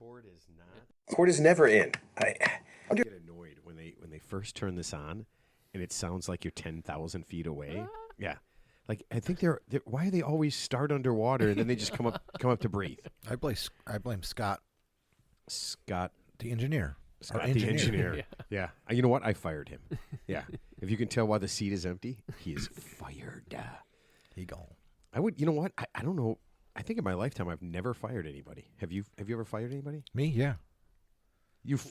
cord is not. Cord is never in. I get annoyed when they first turn this on, and it sounds like you're 10,000 feet away. Yeah, like I think they're why do they always start underwater and then they just come up to breathe? I blame Scott. Scott, the engineer. Scott, the engineer. Yeah. You know what? I fired him. Yeah. If you can tell why the seat is empty, he is fired. He gone. I would. You know what? I don't know. I think in my lifetime I've never fired anybody. Have you ever fired anybody? Me? Yeah.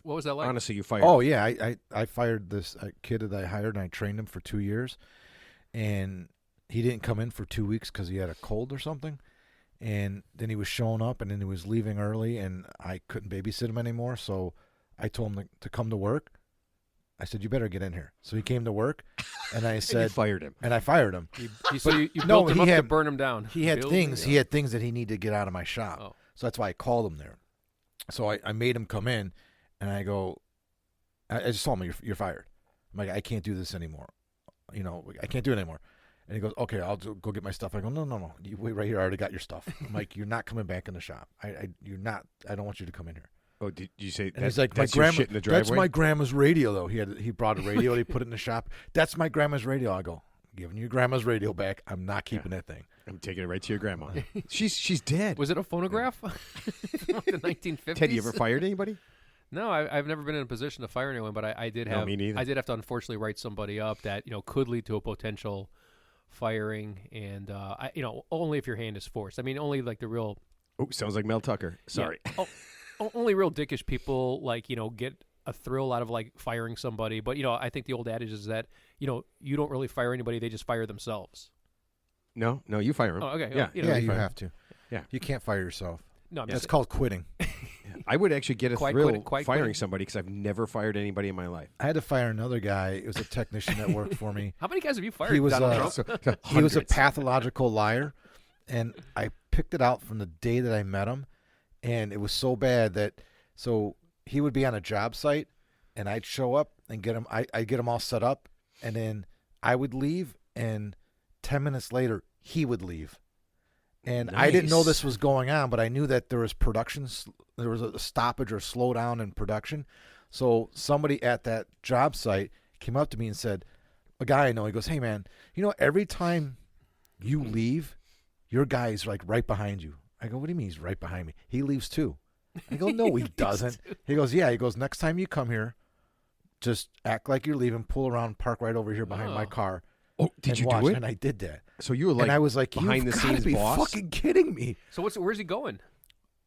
What was that like? Honestly, you fired. Oh yeah, I fired this kid that I hired and I trained him for 2 years, and he didn't come in for 2 weeks because he had a cold or something, and then he was showing up and then he was leaving early and I couldn't babysit him anymore, so I told him to come to work. I said, "You better get in here." So he came to work, and I said, and you fired him. And I fired him. You built him up to burn him down. He had things. He had things that he needed to get out of my shop. Oh. So that's why I called him there. So I made him come in, and I go, I just told him, "You're fired." I'm like, "I can't do this anymore. You know, I can't do it anymore." And he goes, "Okay, I'll go get my stuff." I go, No. You wait right here. I already got your stuff." I'm like, "You're not coming back in the shop. You're not. I don't want you to come in here." Oh, did you say? And he's like, that's "My grandma. shit in the driveway? That's my grandma's radio, though. He brought a radio. And he put it in the shop. That's my grandma's radio." I go, "Giving your grandma's radio back. I'm not keeping that thing. I'm taking it right to your grandma." She's dead. Was it a phonograph? From the 1950s. Ted, you ever fired anybody? No, I've never been in a position to fire anyone, but I did have. No, me neither. I did have to unfortunately write somebody up that could lead to a potential firing, and only if your hand is forced. I mean, only like the real. Oh, sounds like Mel Tucker. Sorry. Yeah. Only real dickish people get a thrill out of like firing somebody, but I think the old adage is that you don't really fire anybody; they just fire themselves. No, you fire them. Oh, okay. Yeah, you have to. Yeah, you can't fire yourself. No, that's called quitting. I would actually get a thrill firing quitting. somebody because I've never fired anybody in my life. I had to fire another guy. It was a technician that worked for me. How many guys have you fired? He was he was a Hundreds. pathological liar, and I picked it out from the day that I met him, and it was so bad that he would be on a job site, and I'd show up and get him. I'd get him all set up, and then I would leave, and 10 minutes later he would leave. And I didn't know this was going on, but I knew that there was there was a stoppage or slowdown in production. So somebody at that job site came up to me and said, a guy I know, he goes, "Hey man, every time you leave, your guy's like right behind you." I go, "What do you mean he's right behind me? He leaves too." I go, "No, he doesn't." He goes, "Yeah." He goes, "Next time you come here, just act like you're leaving, pull around, park right over here behind my car." Oh, did you watch. do it? And I did that. So you were like, and I was like, behind "You've the got to scenes be boss? fucking kidding me." So where's he going?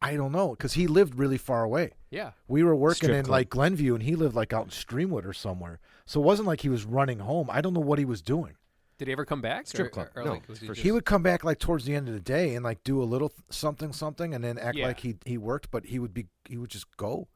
I don't know, because he lived really far away. Yeah. We were working Strip in club. like Glenview, and he lived like out in Streamwood or somewhere. So it wasn't like he was running home. I don't know what he was doing. Did he ever come back? Strip club. Or No, like, was he for just- He would come back like towards the end of the day and like do a little something, and then act Yeah. like he worked, but he would just go.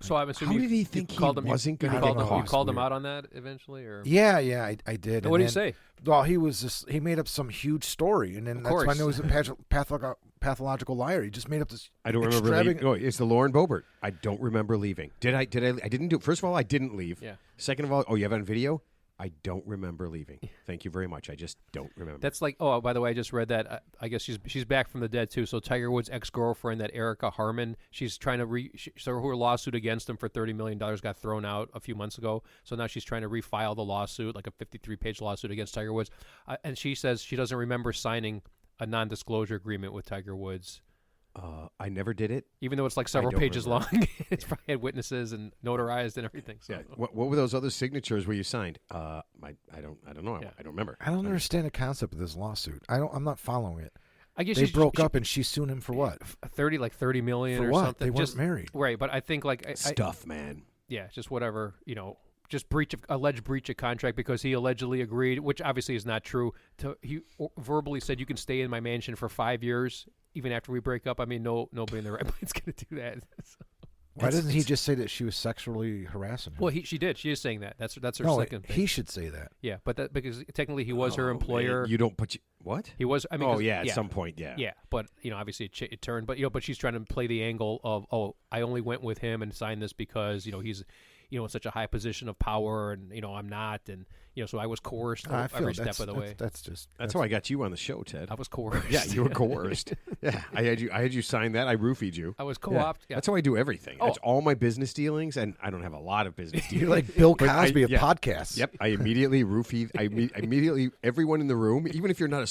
So I'm assuming How did he you think he called him, wasn't you gonna called get him, you caught? called him Weird. out on that eventually, or Yeah, I did. what did he then- say? Well, he made up some huge story, and then Of that's why I course. know he's a pathological liar. He just made up this. I don't remember leaving. No, it's the Lauren Boebert. I don't remember leaving. Did I? I didn't do. First of all, I didn't leave. Yeah. Second of all, you have it on video. I don't remember leaving. Thank you very much. I just don't remember. That's like, oh, by the way, I just read that. I guess she's back from the dead too. So Tiger Woods' ex-girlfriend, that Erica Harmon, she's trying to so her lawsuit against him for $30 million got thrown out a few months ago. So now she's trying to refile the lawsuit, like a 53-page lawsuit against Tiger Woods. And she says she doesn't remember signing a non-disclosure agreement with Tiger Woods. I never did it. Even though it's like several don't pages remember. long. It's probably had witnesses and notarized and everything. So. Yeah. What were those other signatures where you signed? I don't know. Yeah. I don't remember. I don't understand the concept of this lawsuit. I'm not following it. I guess They she broke up, and she's suing him for what? 30 million For or what? something. They weren't Just married. Right, but I think like Stuff, man. yeah, just whatever, just alleged breach of contract because he allegedly agreed, which obviously is not true. He verbally said you can stay in my mansion for 5 years even after we break up. I mean, nobody in their right mind's going to do that. So. Why doesn't he just say that she was sexually harassing him? Well, she did. She is saying that. That's her no, second thing. he should say that. Yeah, but that because technically he was her employer. Man, you don't put what? He was. I mean, at some point, yeah. Yeah, but obviously it turned. But but she's trying to play the angle of, I only went with him and signed this because in such a high position of power, and I'm not, and so I was coerced every step of the way. That's how I got you on the show, Ted. I was coerced. Yeah, you were coerced. Yeah, I had you sign that. I roofied you. I was co-opted. Yeah. That's how I do everything. That's all my business dealings, and I don't have a lot of business dealings. You're like Bill Cosby of podcasts. Yep, I immediately roofied. I immediately everyone in the room, even if you're not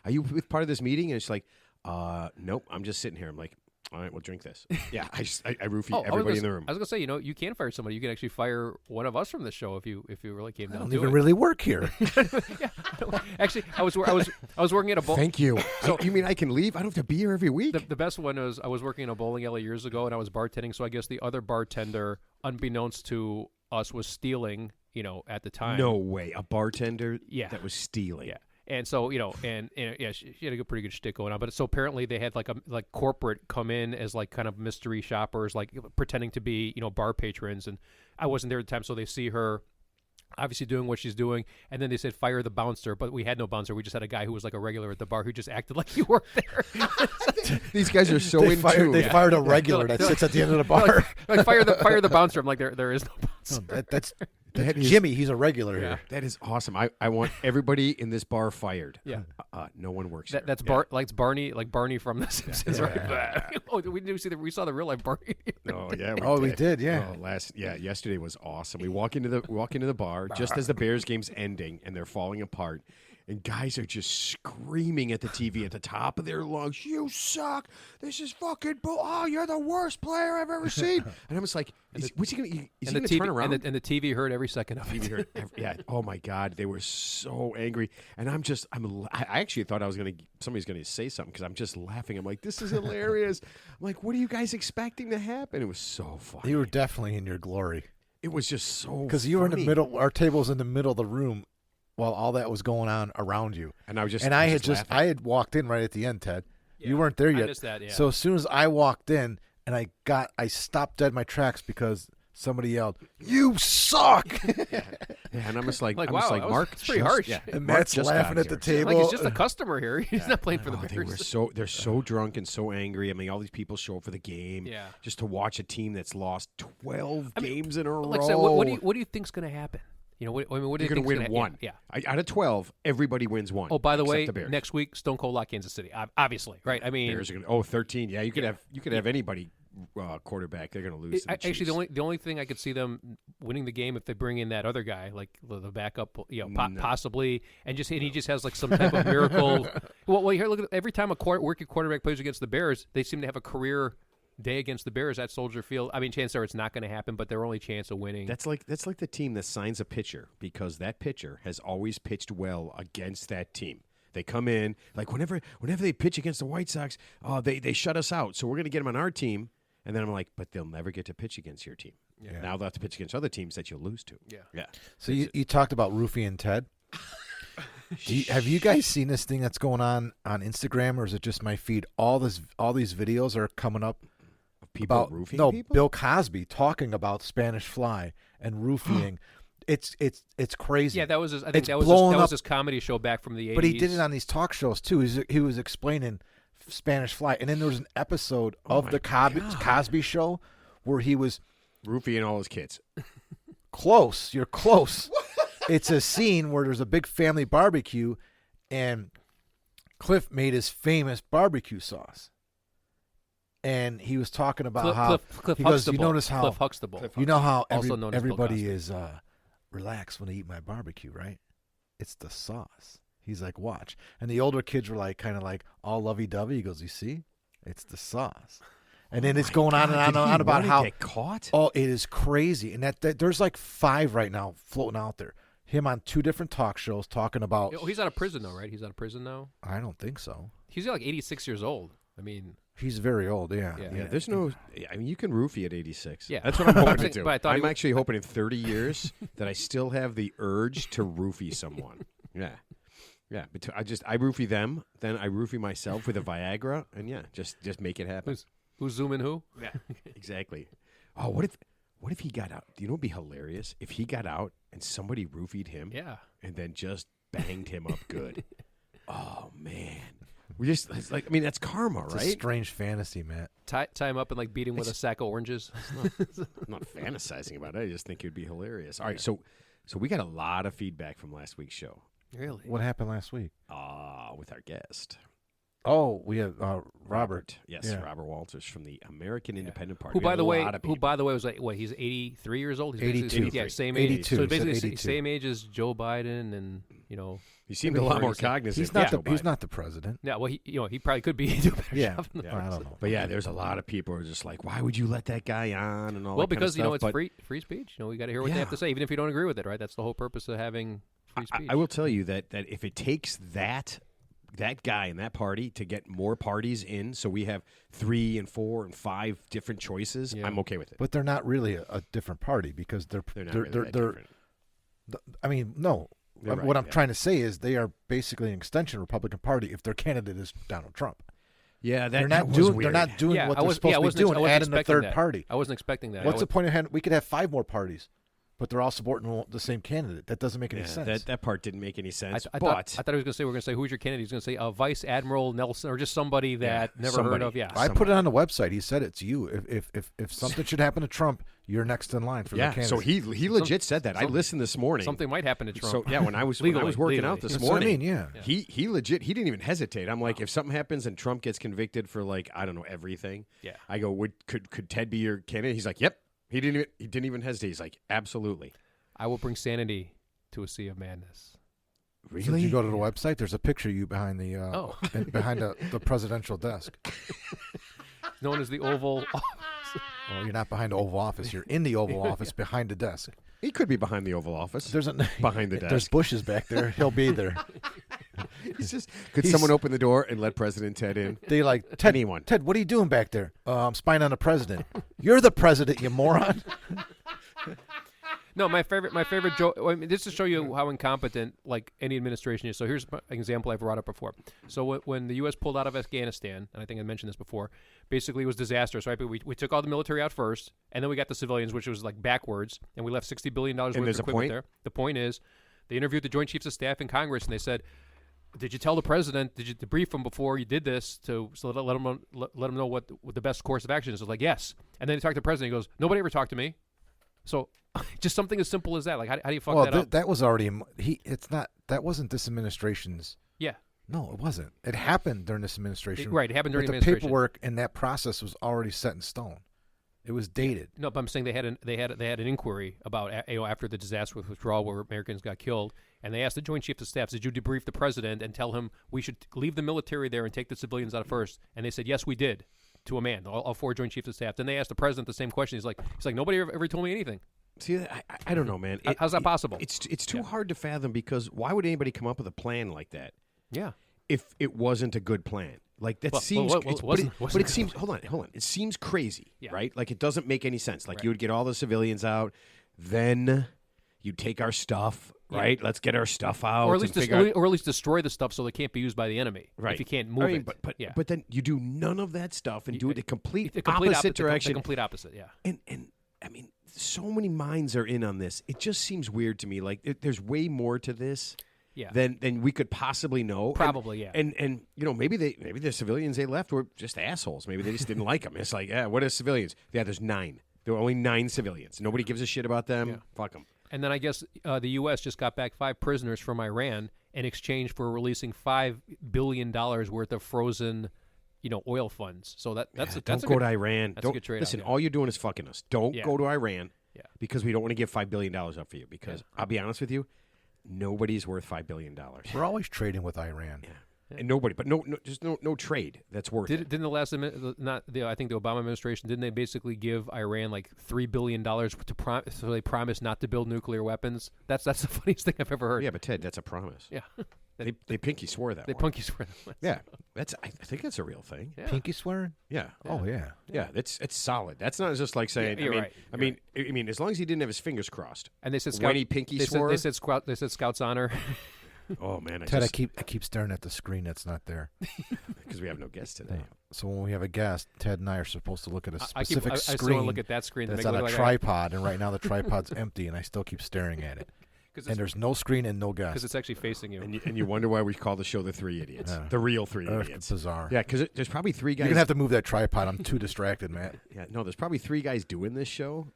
are you with part of this meeting? And it's like, nope, I'm just sitting here. I'm like, all right, we'll drink this. Yeah, I roofie everybody in the room. I was gonna say, you can fire somebody. You can actually fire one of us from the show if you really came down. I don't even really work here. Yeah, actually, I was working at a bowl. Thank you. So you mean I can leave? I don't have to be here every week. The best one was I was working in a bowling alley years ago, and I was bartending. So I guess the other bartender, unbeknownst to us, was stealing. At the time. No way, a bartender. Yeah. That was stealing. Yeah. And so, and she had a pretty good shtick going on. But so apparently they had like corporate come in as like kind of mystery shoppers, like pretending to be, bar patrons. And I wasn't there at the time. So they see her obviously doing what she's doing. And then they said, fire the bouncer. But we had no bouncer. We just had a guy who was like a regular at the bar who just acted like he worked there. These guys are so They fired a regular that sits at the end of the bar. Like fire the bouncer. I'm like, there is no bouncer. That's Jimmy. He's a regular here. That is awesome. I want everybody in this bar fired. Yeah. No one works here. That's Barney, like Barney from The Simpsons, right? Oh, we saw the real life Barney. Oh yeah. We did. Yeah. Yesterday was awesome. We walk into the bar just as the Bears game's ending and they're falling apart. And guys are just screaming at the TV at the top of their lungs, "You suck! This is fucking bull! Oh, you're the worst player I've ever seen!" And I'm just like, "What's he gonna? Is he gonna turn around?" And the TV heard every second of it. Yeah. Oh my God, they were so angry. And I actually thought somebody's gonna say something because I'm just laughing. I'm like, "This is hilarious!" I'm like, "What are you guys expecting to happen?" It was so funny. You were definitely in your glory. It was just so because you were in the middle. Our table was in the middle of the room. While all that was going on around you, and I had walked in right at the end, Ted. Yeah, you weren't there yet. I missed that, yeah. So as soon as I walked in, and I stopped dead in my tracks because somebody yelled, "You suck!" Yeah, and I'm just like, wow, Mark, it's pretty harsh. Yeah, and Matt's laughing at the table. Like he's just a customer here. He's not playing for the Bears. They're so drunk and so angry. I mean, all these people show up for the game, just to watch a team that's lost 12 games in a row. Like I said, what do you think's going to happen? What do you You're going to win one. Yeah. Out of 12, everybody wins one. Oh, by the way, next week, Stone Cold Lock Kansas City. Obviously, right? I mean, Bears are going to 13. Yeah, you could have anybody quarterback. They're going to lose. Actually, the only thing I could see them winning the game if they bring in that other guy, like the backup, possibly, and he just has like some type of miracle. Well, here, look at every time a rookie quarterback plays against the Bears, they seem to have a career day against the Bears at Soldier Field. I mean, chances are it's not going to happen, but their only chance of winning. That's like the team that signs a pitcher because that pitcher has always pitched well against that team. They come in like whenever they pitch against the White Sox, they shut us out. So we're going to get them on our team. And then I'm like, but they'll never get to pitch against your team. Yeah. Now they'll have to pitch against other teams that you'll lose to. Yeah. So you talked about Roofy and Ted. Have you guys seen this thing that's going on Instagram, or is it just my feed? All these videos are coming up. People roofing people? Bill Cosby talking about Spanish Fly and roofing. It's crazy. Yeah, that was I think that was his comedy show back from the 80s. But he did it on these talk shows too. He was explaining Spanish Fly, and then there was an episode of the Cosby show where he was roofing all his kids. Close, you're close. It's a scene where there's a big family barbecue, and Cliff made his famous barbecue sauce. And he was talking about how Cliff he goes, you notice how Cliff Huxtable. You know how everybody is relaxed when they eat my barbecue, right? It's the sauce. He's like, watch. And the older kids were like, kind of like all lovey-dovey. He goes, you see? It's the sauce. And then it's going on and on about how get caught. Oh, it is crazy. And that there's like 5 right now floating out there. Him on 2 different talk shows talking about. Oh, he's out of prison though, right? He's out of prison now. I don't think so. He's like 86 years old. I mean, he's very old. Yeah. There's no. I mean, you can roofie at 86. Yeah, that's what I'm hoping to do. But I'm actually hoping in 30 years that I still have the urge to roofie someone. Yeah. But I roofie them, then I roofie myself with a Viagra, and just make it happen. Who's zooming who? Yeah, exactly. Oh, what if he got out? Do you know what'd be hilarious if he got out and somebody roofied him? Yeah, and then just banged him up good. Oh man. it's like, I mean, that's karma, It's right? a strange fantasy, Matt. Tie him up and like beat him with a sack of oranges. I'm not fantasizing about it. I just think it would be hilarious. All right, so we got a lot of feedback from last week's show. Really? What happened last week? With our guest. Oh, we have Robert. Yes, Yeah. Robert Walters from the American Independent Party. Who, We by had the a way, lot of people. was like, what? He's 83 years old. He's 82. basically- Yeah, same age. 82. So He said basically, 82. same age as Joe Biden, and He seemed a lot more cognizant. He's not of Joe he's Biden. not the president. yeah. Well, he probably could be do a better Yeah, job than the I president. don't know. But yeah, there's a lot of people who are just like, why would you let that guy on and all Well, that kind of because stuff? it's But free speech. We got to hear what they Yeah. have to say, even if you don't agree with it. Right? That's the whole purpose of having free speech. I will tell you that if it takes that guy in that party to get more parties in, so we have 3 and 4 and 5 different choices, Yeah. I'm okay with it. But they're not really a different party because They're not really that different. I mean, no. They're What right, I'm yeah. trying to say is they are basically an extension of the Republican Party if their candidate is Donald Trump. Yeah, They're that not was doing. weird. They're not doing Yeah, what I they're was- supposed yeah, I to be wasn't ex- I doing. wasn't Adding the expecting third that. party. I wasn't expecting that. What's the point of having? We could have 5 more parties, but they're all supporting the same candidate. That doesn't make any Yeah, sense. that part didn't make any sense. I but thought he was going to say, we're going to say, who's your candidate? He's going to say Vice Admiral Nelson, or just somebody that Yeah, never somebody. heard of. Yeah. I put it on the website. He said it's you. If something should happen to Trump, you're next in line for the yeah, candidate. so he legit said that. I some- listened this morning. Something might happen to Trump. So yeah, when I was Legally, working legally. out this That's what I morning, mean, yeah. he legit he didn't even hesitate. I'm like, if something happens and Trump gets convicted for like I don't know everything, Yeah. I go, could Ted be your candidate? He's like, yep. He didn't even hesitate. He's like, absolutely. I will bring sanity to a sea of madness. So if you go to the website, there's a picture of you behind the Oh. behind the presidential desk. Known as the Oval. Well, you're not behind the Oval Office. You're in the Oval Office behind the desk. He could be behind the Oval Office. There's Behind the There's desk. bushes back there. He'll be there. He's just could someone open the door and let President Ted in? They like Ted. Anyone. Ted, what are you doing back there? I'm spying on the president. You're the president, you moron. No, my favorite joke. I mean, just to show you how incompetent like any administration is. So here's an example I've brought up before. So when the U.S. pulled out of Afghanistan, and I think I mentioned this before, basically it was disastrous, right? But we took all the military out first, and then we got the civilians, which was like backwards, and we left $60 billion worth of there's a equipment point? there. The point is, they interviewed the Joint Chiefs of Staff in Congress, and they said, "Did you tell the president? Did you debrief him before you did this to let him know what the best course of action is?" I was like, "Yes." And then he talked to the president. He goes, "Nobody ever talked to me." So, just something as simple as that. Like, how do you fuck Well, that up? that was already It's not. That wasn't this administration's. Yeah. No, it wasn't. It happened during this administration. Right, it happened during but the the administration. paperwork and that process was already set in stone. It was dated. No, but I'm saying they had an inquiry about after the disaster with withdrawal where Americans got killed, and they asked the Joint Chiefs of Staff, "Did you debrief the president and tell him we should leave the military there and take the civilians out first?" And they said, "Yes, we did." To a man, all 4 Joint Chiefs of Staff. Then they asked the president the same question. He's like, "Nobody ever told me anything." See, I don't know, man. How's that possible? It's too hard to fathom because why would anybody come up with a plan like that Yeah. if it wasn't a good plan? Like that Well, seems, well, it's- wasn't- but wasn't it seems. Hold on. It seems crazy, Yeah. right? Like it doesn't make any sense. Like Right. you would get all the civilians out, then you take our stuff, Yeah. right? Let's get our stuff out, Or at least and figure out- or at least destroy the stuff so it can't be used by the enemy. Right. If you can't move I mean, it. But yeah. but then you do none of that stuff and do it the complete, the complete opposite direction. The complete opposite. Yeah. And I mean, so many minds are in on this. It just seems weird to me. Like there's way more to this Yeah. than we could possibly know. Probably, yeah. And you know, maybe the civilians they left were just assholes. Maybe they just didn't like them. It's like, yeah, what are civilians? Yeah, there's 9. There were only 9 civilians. Nobody gives a shit about them. Yeah. Fuck them. And then I guess the U.S. just got back 5 prisoners from Iran in exchange for releasing $5 billion worth of frozen, oil funds. So that's Don't go to Iran. That's a Don't good trade-off, listen. yeah. All you're doing is fucking us. Don't Yeah. go to Iran. Yeah. Because we don't want to give $5 billion up for you. Because I'll be honest with you, nobody's worth $5 billion. We're always trading with Iran. Yeah. And nobody, but just no trade that's worth it. Didn't the last I think the Obama administration didn't they basically give Iran like $3 billion so they promised not to build nuclear weapons? That's the funniest thing I've ever heard. Yeah, but Ted, that's a promise. Yeah. They pinky swore that. They one. punky swear. Yeah, I think that's a real thing. Yeah. Pinky swearing? Yeah. Oh yeah. Yeah, it's solid. That's not just like saying. Yeah, you're right. I mean, as long as he didn't have his fingers crossed. And they said When he pinky swore? They said Scouts honor. Oh man, Ted, I keep staring at the screen that's not there. because we have no guest today. So when we have a guest, Ted and I are supposed to look at a I specific still want screen to look at that screen. To that's make it on a look like tripod, and right now the tripod's empty, and I still keep staring at it. and there's no screen and no because guest. it's actually facing you. And you wonder why we call the show The Three Idiots. Yeah. The real Three It's Idiots. bizarre. Yeah, because there's probably three guys. You're gonna have to move that tripod. I'm too distracted, Matt. Yeah, no, there's probably three guys doing this show,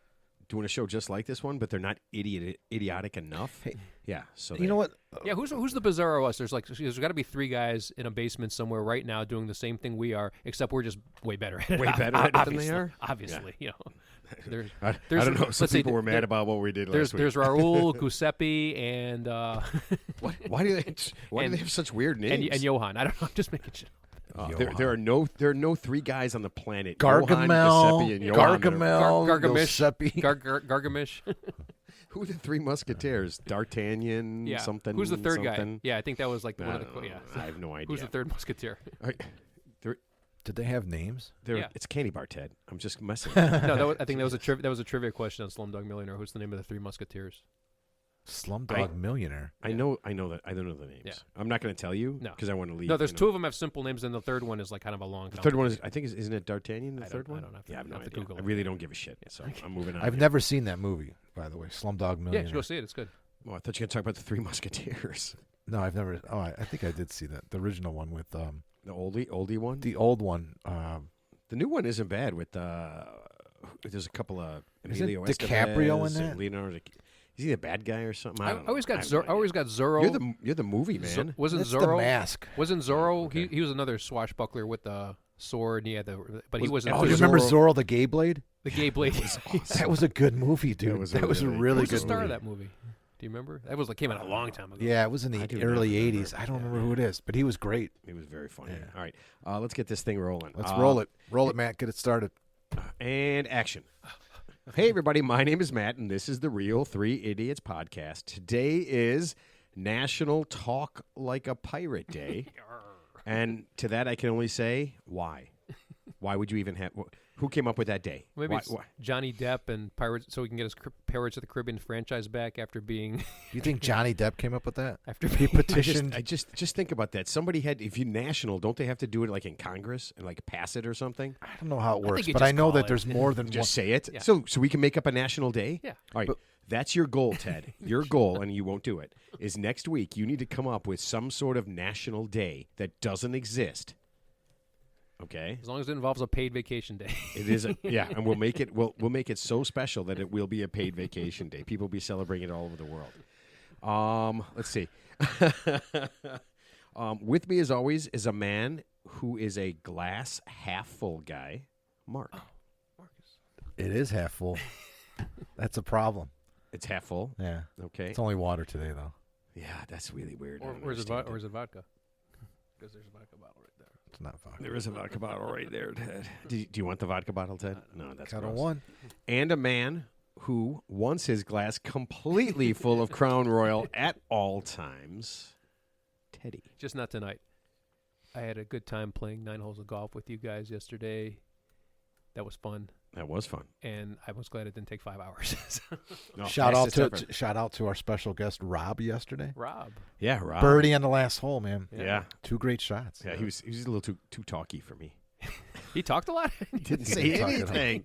doing a show just like this one, but they're not idiotic enough. Hey, yeah, so you know what? Yeah, who's the bizarro us? There's got to be three guys in a basement somewhere right now doing the same thing we are, except we're just way better at it. Way better at it than they are? Obviously, you know. There's, I there's- don't know. Some let's see, people were mad there- about what we did There's last week. there's Raul, Giuseppe, and Why do and- they have such weird names? and Johan. I don't know. I'm just making sure. There are no three guys on the planet. Gargamel, Johann, Giuseppe, and Johann that are- Gargamel, Gargamish. Giuseppe. Gargamish. Who are the three Musketeers? D'Artagnan, Yeah. something. Who's the third something? guy? Yeah, I think that was like one I of the. don't know. Yeah. I have no idea. Who's the third musketeer? Did they have names? Yeah. It's Candy Bar Ted. I'm just messing. No, I think that was a trivia question on Slumdog Millionaire. Who's the name of the three musketeers? Slumdog Millionaire. I know that. I don't know the names. Yeah. I'm not going to tell you No. because I want to leave. No, there's you know. two of them have simple names, and the third one is like kind of a long. The third one is, I think, isn't it D'Artagnan? The I third don't- I one. don't have to- Yeah, I have no have to idea. Google I it. really don't give a shit. So I'm moving on. I've here. never seen that movie, by the way. Slumdog Yeah, Millionaire. you should go see it. It's good. Well, I thought you were going to talk about the Three Musketeers. No, I've never. Oh, I think I did see that. The original one with The oldie one. the old one. The new one isn't bad. With there's a couple of Isn't Emilio DiCaprio Estevez in and that? Leonardo. Is he the bad guy or something? I I don't know. always got have no I always got Zorro. You're the movie man. Wasn't That's the Zorro? mask. Wasn't Zorro? okay. He was another swashbuckler with the sword, and he had but he wasn't. Oh, do you remember Zorro the Gay Blade? the gay blade? That was a good movie, dude. was That a was a really- really Who's the good star movie. of that movie? Do you remember? That was came out a long time ago. Yeah, it was in I the do early not remember. '80s. I don't remember who it is, but he was great. It was very funny. Yeah. All right, let's get this thing rolling. Let's roll it. Roll it, Matt. Get it started. And action. Hey, everybody. My name is Matt, and this is the Real Three Idiots podcast. Today is National Talk Like a Pirate Day. And to that, I can only say, why? Why would you even have... Who came up with that day? Maybe Why- it's why? Johnny Depp and Pirates, so we can get his Pirates of the Caribbean franchise back after being Do you think Johnny Depp came up with that? after He being petitioned. I just think about that. Somebody had... If you national, don't they have to do it like in Congress and like pass it or something? I don't know how it think works, you but I just know call that it. there's more than Just one. say it. Yeah. So we can make up a national day? Yeah. All right. But- That's your goal, Ted. Your goal, and you won't do it, is next week you need to come up with some sort of national day that doesn't exist. Okay? as long as it involves a paid vacation day. It is yeah, and we'll make it we'll make it so special that it will be a paid vacation day. People will be celebrating it all over the world. Let's see. With me as always is a man who is a glass half full guy, Mark. It is half full. That's a problem. It's half full. Yeah. Okay. It's only water today, though. Yeah, that's really weird. I don't or is it understand vodka? Because there's a vodka bottle right there. It's not vodka. There is a vodka bottle right there, Ted. Do you want the vodka bottle, Ted? No, that's Got a gross. one. And a man who wants his glass completely full of Crown Royal at all times, Teddy. Just not tonight. I had a good time playing 9 holes of golf with you guys yesterday. That was fun, That was fun. and I was glad it didn't take 5 hours. No, Shout out fastest ever. shout out to our special guest Rob yesterday. Rob, Yeah, Rob. Birdie on the last hole, man. Yeah. Two great shots. Yeah, he was a little too talky for me. he talked a lot. Didn't He say didn't talk at all. anything.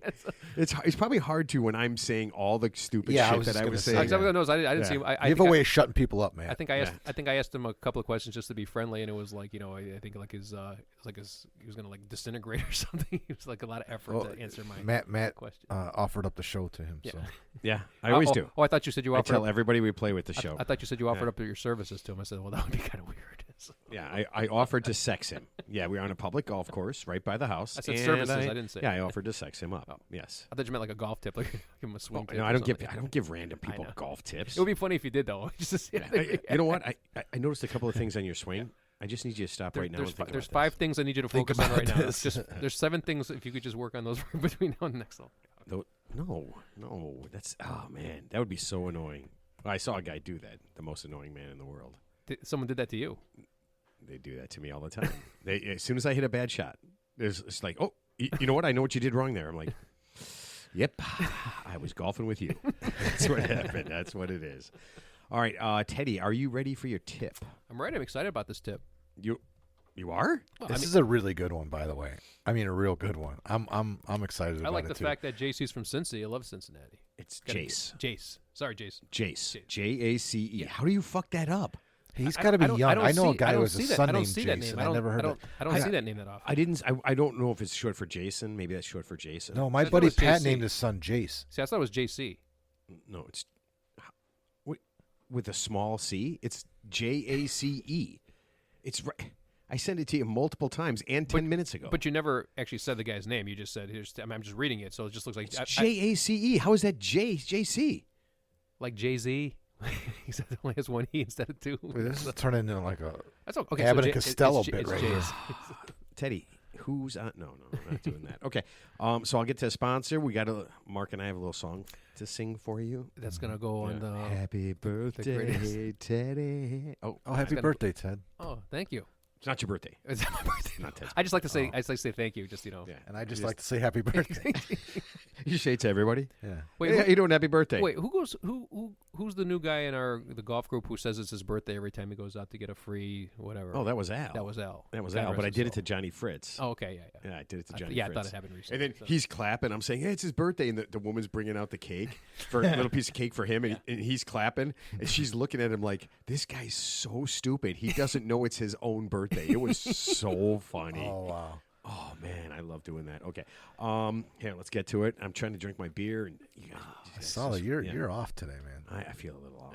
It's probably hard to when I'm saying all the stupid Yeah, I shit was that just I gonna was say saying. that. I didn't Yeah. see him. I You have a think way of shutting people up, man. I think I asked him a couple of questions just to be friendly, and it was like, I think like his he was gonna like disintegrate or something. It was like a lot of effort Well, to answer my Matt question. offered up the show to him. Yeah. So Yeah, I always do. Oh, I thought you said you I offered. tell up, everybody we play with the I, show. I thought you said you offered Yeah. up your services to him. I said, well, that would be kind of weird. Yeah, I offered to sex him. Yeah, we were on a public golf course right by the house. I said and services. I didn't say. Yeah, I offered to sex him up. Oh. Yes. I thought you meant like a golf tip, like give him a swing Well, tip. no, or I don't give something. random I people know. golf tips. It would be funny if you did, though. Just to see how they You know what? I noticed a couple of things on your swing. I just need you to stop right now and think there's about 5 things I need you to Think focus on about right now. this. Just there's 7 things if you could just work on those between now and the next one. this. No, that's man, that would be so annoying. I saw a guy do that. The most annoying man in the world. Someone did that to you. They do that to me all the time. As soon as I hit a bad shot, it's like, oh, you know what? I know what you did wrong there. I'm like, yep, I was golfing with you. That's what happened. That's what it is. All right, Teddy, are you ready for your tip? I'm ready. I'm excited about this tip. You are? Well, this is a really good one, by the way. I mean, a real good one. I'm excited I about like it the too. fact that JC's from Cincy. I love Cincinnati. It's Gotta Jace. Jace. Sorry, Jace. Jace. Jace. Jace. Yeah. How do you fuck that up? He's got to be young. I know a guy who has a son I don't named see that Jason. name. I never heard that. I don't see that name that often. I didn't. I don't know if it's short for Jason. Maybe that's short for Jason. No, my I thought it buddy was Pat JC. named his son Jace. See, I thought it was JC. No, it's with a small c. It's Jace. It's right. I sent it to you multiple times and 10 minutes ago. But you never actually said the guy's name. You just said, I'm just reading it, so it just looks like it's Jace. How is that JC? like Jay-Z. He said it only has one E instead of two. Wait, this is turning into like a That's okay. Abbott so and Costello it's bit right Jace. Teddy, who's on? No, I'm not doing that. Okay. So I'll get to a sponsor. We got Mark and I have a little song to sing for you. That's gonna go on the. Happy birthday, greatest. Teddy. Oh, happy gonna- birthday, Ted. Oh, thank you. it's not your birthday. It's not my birthday. Not Ted's I just like to say. Oh. I just like to say thank you. Just Yeah. And I just like to say happy birthday. You say it to everybody. Yeah. Wait, Hey, who- how you doing? Happy birthday. Wait, who's the new guy in the golf group who says it's his birthday every time he goes out to get a free whatever? Oh, that was Al. that was Al. That was God Al. rest But I his did it soul. to Johnny Fritz. Oh, okay, yeah. Yeah, I did it to I Johnny yeah, I Fritz. thought it happened And recently. then so. he's clapping. I'm saying, hey, it's his birthday. And the woman's bringing out the cake for a little piece of cake for him. And, and he's clapping. And she's looking at him like, this guy's so stupid. He doesn't know it's his own birthday. It was so funny. Oh wow. Oh, man. I love doing that. Okay. Here, let's get to it. I'm trying to drink my beer. And you guys, I saw that you're yeah. you're off today, man. I feel a little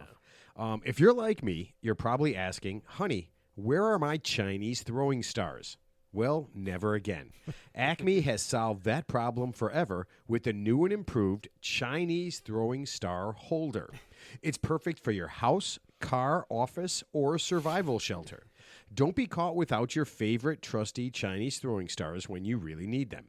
off. If you're like me, you're probably asking, honey, where are my Chinese throwing stars? Well, never again. Acme has solved that problem forever with the new and improved Chinese throwing star holder. It's perfect for your house, car, office, or survival shelter. Don't be caught without your favorite trusty Chinese throwing stars when you really need them.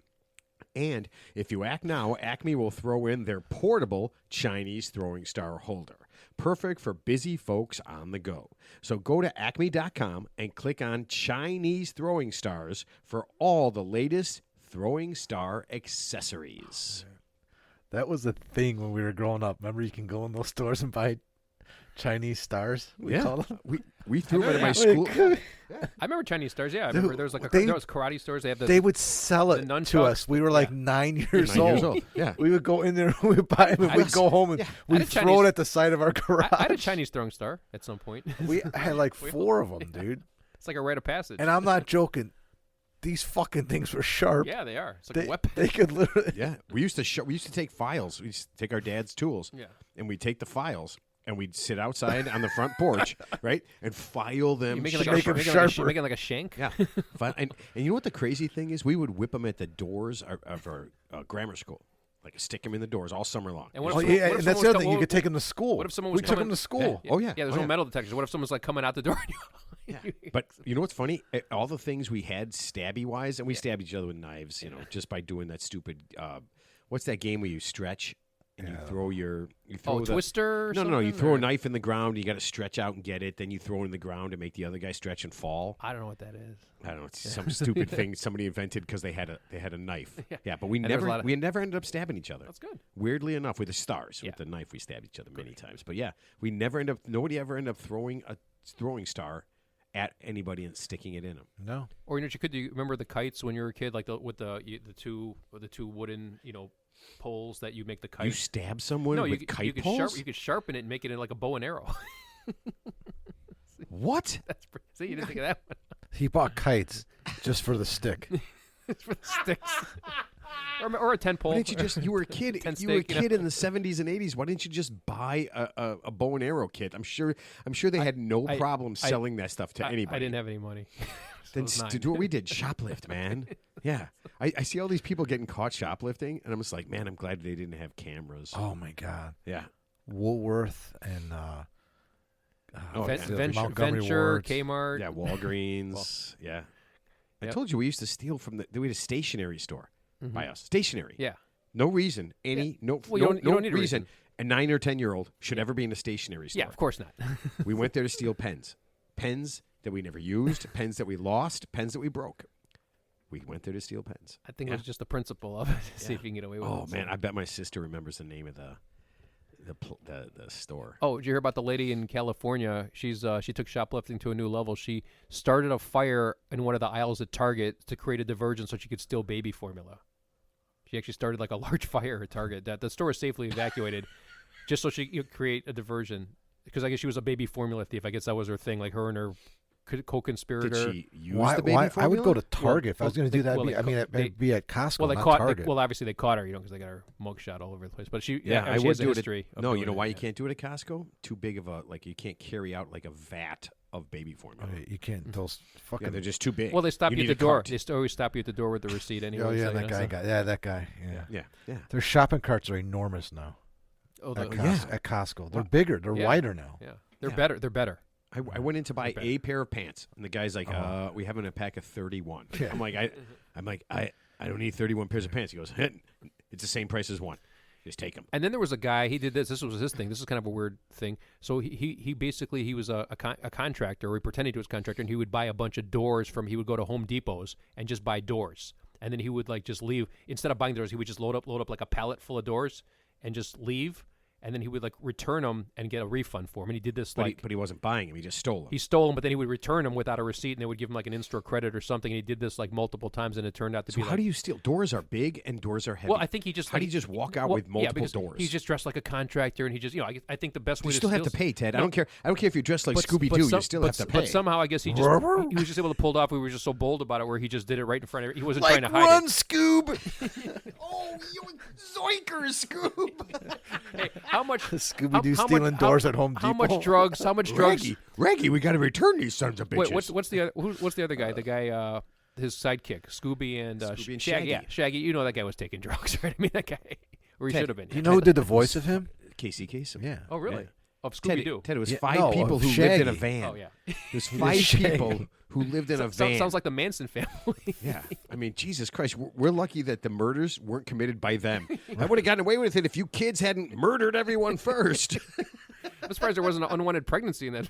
And if you act now, Acme will throw in their portable Chinese throwing star holder. Perfect for busy folks on the go. So go to acme.com and click on Chinese throwing stars for all the latest throwing star accessories. That was the thing when we were growing up. Remember, you can go in those stores and buy Chinese stars. We called them. We threw them at my Yeah. school. I remember Chinese stores. Yeah, I Dude, remember there was like they- there was karate stores. They have the They would sell the it to nunchucks. us. We were like Yeah. 9 years 9 old. years old. Yeah. We would go in there, we would buy them, and I we'd was- go home and yeah. I we'd had throw Chinese- it at the side of our garage. I had a Chinese throwing star at some point. We had like 4 of them, dude. It's like a rite of passage. And I'm not joking. These fucking things were sharp. yeah, they are. It's like They, a weapon. they could literally. Yeah. We used to take files. We used to take our dad's tools. Yeah. And we'd take the files and we'd sit outside on the front porch, right? And file them. You make it Should like make a, 'em make it like a, sharper. make it like a shank. Yeah. And you know what the crazy thing is? We would whip them at the doors of our grammar school. Like stick them in the doors all summer long. And what Oh if yeah, what if and that's someone the was other thing. You co- could take them to school. what if someone we was took coming- them to school? Oh, yeah. Yeah, there's Oh, no yeah. metal detectors. What if someone's like coming out the door? But you know what's funny? All the things we had stabby wise, and we stabbed each other with knives, you know, just by doing that stupid. What's that game where you stretch and you throw your Oh, Twister. Or No, no, no. You something, throw or- a knife in the ground. You got to stretch out and get it. Then you throw it in the ground to make the other guy stretch and fall. I don't know what that is. I don't know. It's some stupid thing somebody invented because they had a knife. Yeah. Yeah, but we And there's a lot never of- we never ended up stabbing each other. That's good. Weirdly enough, with the stars, Yeah. with the knife, we stabbed each other many times. But yeah, we never end up. Nobody ever ended up throwing a throwing star at anybody and sticking it in them. No. Or you know what you could do? You remember the kites when you were a kid, like with the two wooden poles that you make the kite. You stab someone no, with you kite could poles? you could sharpen it and make it like a bow and arrow. What? That's see, you didn't think of that one. He bought kites just for the stick. It's for the sticks. Or a 10 pole. Why didn't you just? You were a kid. Ten You were a stake, you know? kid in the 70s and 80s. Why didn't you just buy a bow and arrow kit? I'm sure they had no I- problem I- selling that stuff to anybody. I didn't have any money. Then to do what we did, shoplift, man. Yeah, I see all these people getting caught shoplifting, and I'm just like, man, I'm glad they didn't have cameras. Oh my God. Yeah. Woolworth and Oh, Ven- yeah. Venture, Montgomery Venture Wards. Kmart. Yeah, Walgreens. Yeah. I Yep. told you we used to steal from we had a stationery store Mhm. by us. Stationery. Yeah. No reason. Well, you no don't need a reason. A 9 or 10-year-old should ever be in a stationery store. Yeah, of course not. We went there to steal pens. Pens that we never used, pens that we lost, pens that we broke. We went there to steal pens. I think Yeah. it was just the principle of it. See if you can get away with it. Oh So- man, I bet my sister remembers the name of the store. Oh, did you hear about the lady in California? She's she took shoplifting to a new level. She started a fire in one of the aisles at Target to create a diversion so she could steal baby formula. She actually started like a large fire at Target. That the store was safely evacuated, just so she could create a diversion. Because I guess she was a baby formula thief. I guess that was her thing. Like her and her co-conspirator. Did she use Why? the baby Why? I formula? would go to Target if I was going to do that. well, It'd be at Costco, Well, they not caught. Target. Well, obviously they caught her, because they got her mugshot all over the place. But she, Yeah, I she would has a do it. history of No, you doing know it, why you yeah. can't do it at Costco? Too big of a you can't carry out like a vat of baby formula. You can't. Those fucking. Yeah, they're just too big. Well, they stop you, need at the a door. cart. They always stop you at the door with the receipt anyway. Oh yeah, so, that guy. That guy. Yeah. Yeah. Their shopping carts are enormous now Oh, at, the, at Costco. They're bigger. They're Yeah. wider now. yeah, they're Yeah. better. They're better. I went in to buy a pair of pants, and the guy's like, "We have in a pack of 31." Yeah. I'm like, I don't need 31 pairs of pants. He goes, "It's the same price as one. Just take them." And then there was a guy. He did this. This was his thing. This is kind of a weird thing. So he basically he was a contractor, or he pretended he was a contractor, and he would buy a bunch of doors from. He would go to Home Depots and just buy doors, and then he would like just leave instead of buying doors. He would just load up like a pallet full of doors and just leave. And then he would like return them and get a refund for them. And he did this But he wasn't buying them. He just stole them. he stole them, but then he would return them without a receipt, and they would give him like an in-store credit or something. And he did this like multiple times, and it turned out to So be. how do you steal? Doors are big and doors are heavy. Well, I think he just. How do you just walk out well, with multiple because doors? He's just dressed like a contractor, and he just I think the best way You to still have steal to pay, Ted. I No. don't care. I don't care if you're dressed like But- Scooby but Doo. some- You still but have to But pay. somehow I guess he was just able to pull it off. We were just so bold about it, where he just did it right in front of. He wasn't Like trying to hide run, it. Scoob. Oh, you zoinkers, Scoob! Hey, how much Scooby-Doo how stealing much- doors at Home How Depot. much drugs? How much drugs? Reggie, we got to return these sons of bitches. Wait, what's the other guy? The guy, his sidekick, Scooby and Scooby and Shaggy. Shaggy. Yeah, Shaggy. You know that guy was taking drugs, right? I mean that guy, or he Ted, should have been. You know who did the voice of him? Casey Kasem. Yeah. Oh, really? Yeah. Of Ted, Scooby Doo. Ted, it was Yeah, 5 no, people of who lived in a Shaggy. van. Oh yeah. There's 5 Shaggy. people who lived in a van. Sounds like the Manson family. Yeah, I mean, Jesus Christ, we're lucky that the murders weren't committed by them. I would have gotten away with it if you kids hadn't murdered everyone first. I'm surprised there wasn't an unwanted pregnancy in that.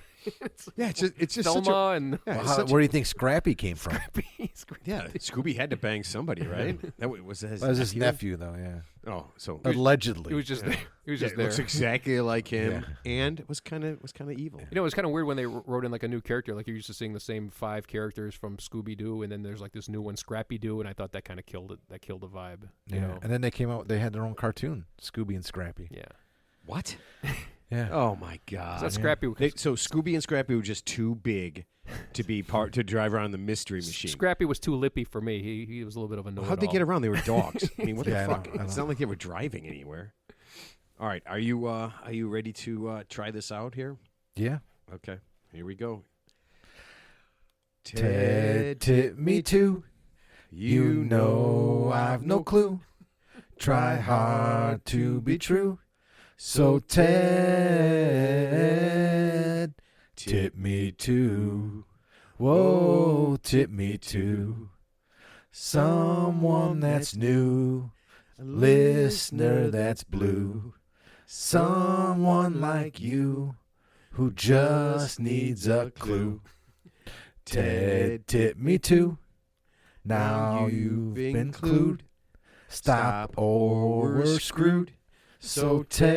Yeah, it's just Thelma such a, and yeah, Well, it's such where do you think Scrappy came from? yeah, Scooby had to bang somebody, right? Was his That was his nephew, though. Yeah. Oh, so Allegedly. he was just there. He was just there. looks exactly like him, and was kind of evil. You know, it was kind of weird when they wrote in like a new character. Like you're used to seeing the same 5 characters from Scooby Doo, and then there's like this new one, Scrappy Doo, and I thought that kind of killed it. That killed the vibe. You know? And then they came out. They had their own cartoon, Scooby and Scrappy. Yeah. What? Yeah. Oh my God! That's Scrappy. So Scooby and Scrappy were just too big to be to drive around the mystery machine. Scrappy was too lippy for me. He was a little bit of a know. How'd they get around? They were dogs. I mean, what Yeah, I the fuck? know, I It's know. not like they were driving anywhere. All right, are you ready to try this out here? Yeah. Okay, here we go. Ted tip me too. You know I've no clue. Try hard to be true. So Ted, tip me too. Whoa, tip me too. Someone that's new. Listener that's blue. Someone like you who just needs a clue. Ted, tip me too. Now you've been clued. Stop or we're screwed. So Ted,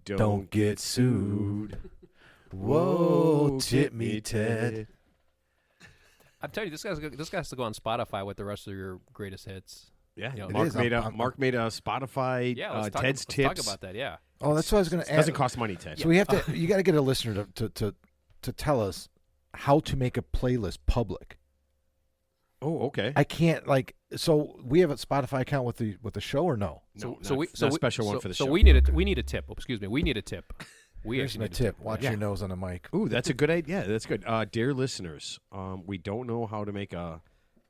don't get sued. Whoa, tip me, Ted. I'm telling you, this guy's to go on Spotify with the rest of your greatest hits. Yeah, You know, Mark is. made I'm- Mark made a Spotify Yeah, let's Ted's talk tips. about that. Yeah. Oh, that's what I was going to add. Doesn't cost money, Ted. So we have to. You got to get a listener to tell us how to make a playlist public. Oh, okay. I can't like. So we have a Spotify account with the show or no? No, So we not a special one for the so show. we need a tip. Oh, excuse me. We need a tip. We Here's actually my need a tip. Watch Yeah. your nose on the mic. Ooh, that's a good idea. That's good. Dear listeners, we don't know how to make a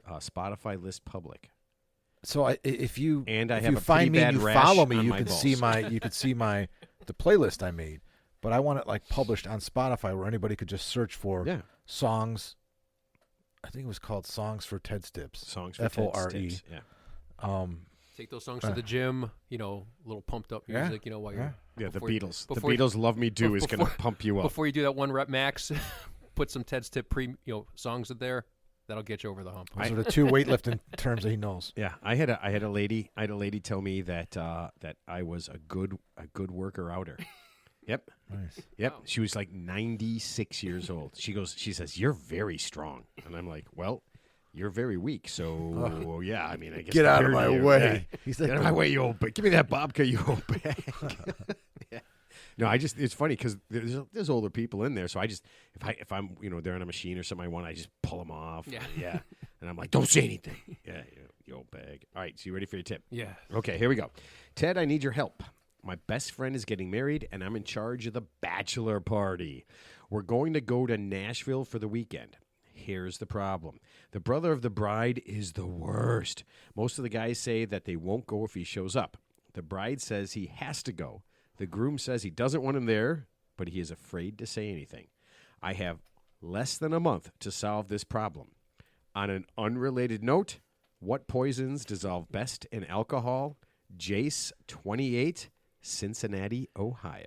Spotify list public. So if you And I if have you a find pretty me and bad you rash follow me, on you my can balls. see the playlist I made. But I want it like published on Spotify where anybody could just search for Yeah, songs. I think it was called Songs for Ted's Tips. songs for FORE. Ted's tips. Yeah, Take those songs to the gym. You know, a little pumped up Yeah. music. You know, while you're yeah. The Before you- Beatles. before The you- Beatles "Love Me Do" is going to pump you up. before you do that 1 rep max, put some Ted's tip songs in there. That'll get you over the hump. Those are the 2 weightlifting terms that he knows. Yeah, I had a lady tell me that that I was a good worker outer. Yep. Nice. Yep. Wow. She was like 96 years old. She says, "You're very strong." And I'm like, "Well, you're very weak. So yeah, I mean, I guess Get the out of beard my here, way. yeah. He's Get like, out of my way, you old bag. Give me that babka, you old bag. Yeah. No, it's funny because there's older people in there. So I just, if I'm, they're on a machine or something I just pull them off. Yeah. Yeah. And I'm like, don't say anything. Yeah. You old bag. All right. So you ready for your tip? Yeah. Okay. Here we go. Ted, I need your help. My best friend is getting married, and I'm in charge of the bachelor party. We're going to go to Nashville for the weekend. Here's the problem. The brother of the bride is the worst. Most of the guys say that they won't go if he shows up. The bride says he has to go. The groom says he doesn't want him there, but he is afraid to say anything. I have less than a month to solve this problem. On an unrelated note, what poisons dissolve best in alcohol? Jace, 28, Cincinnati, Ohio.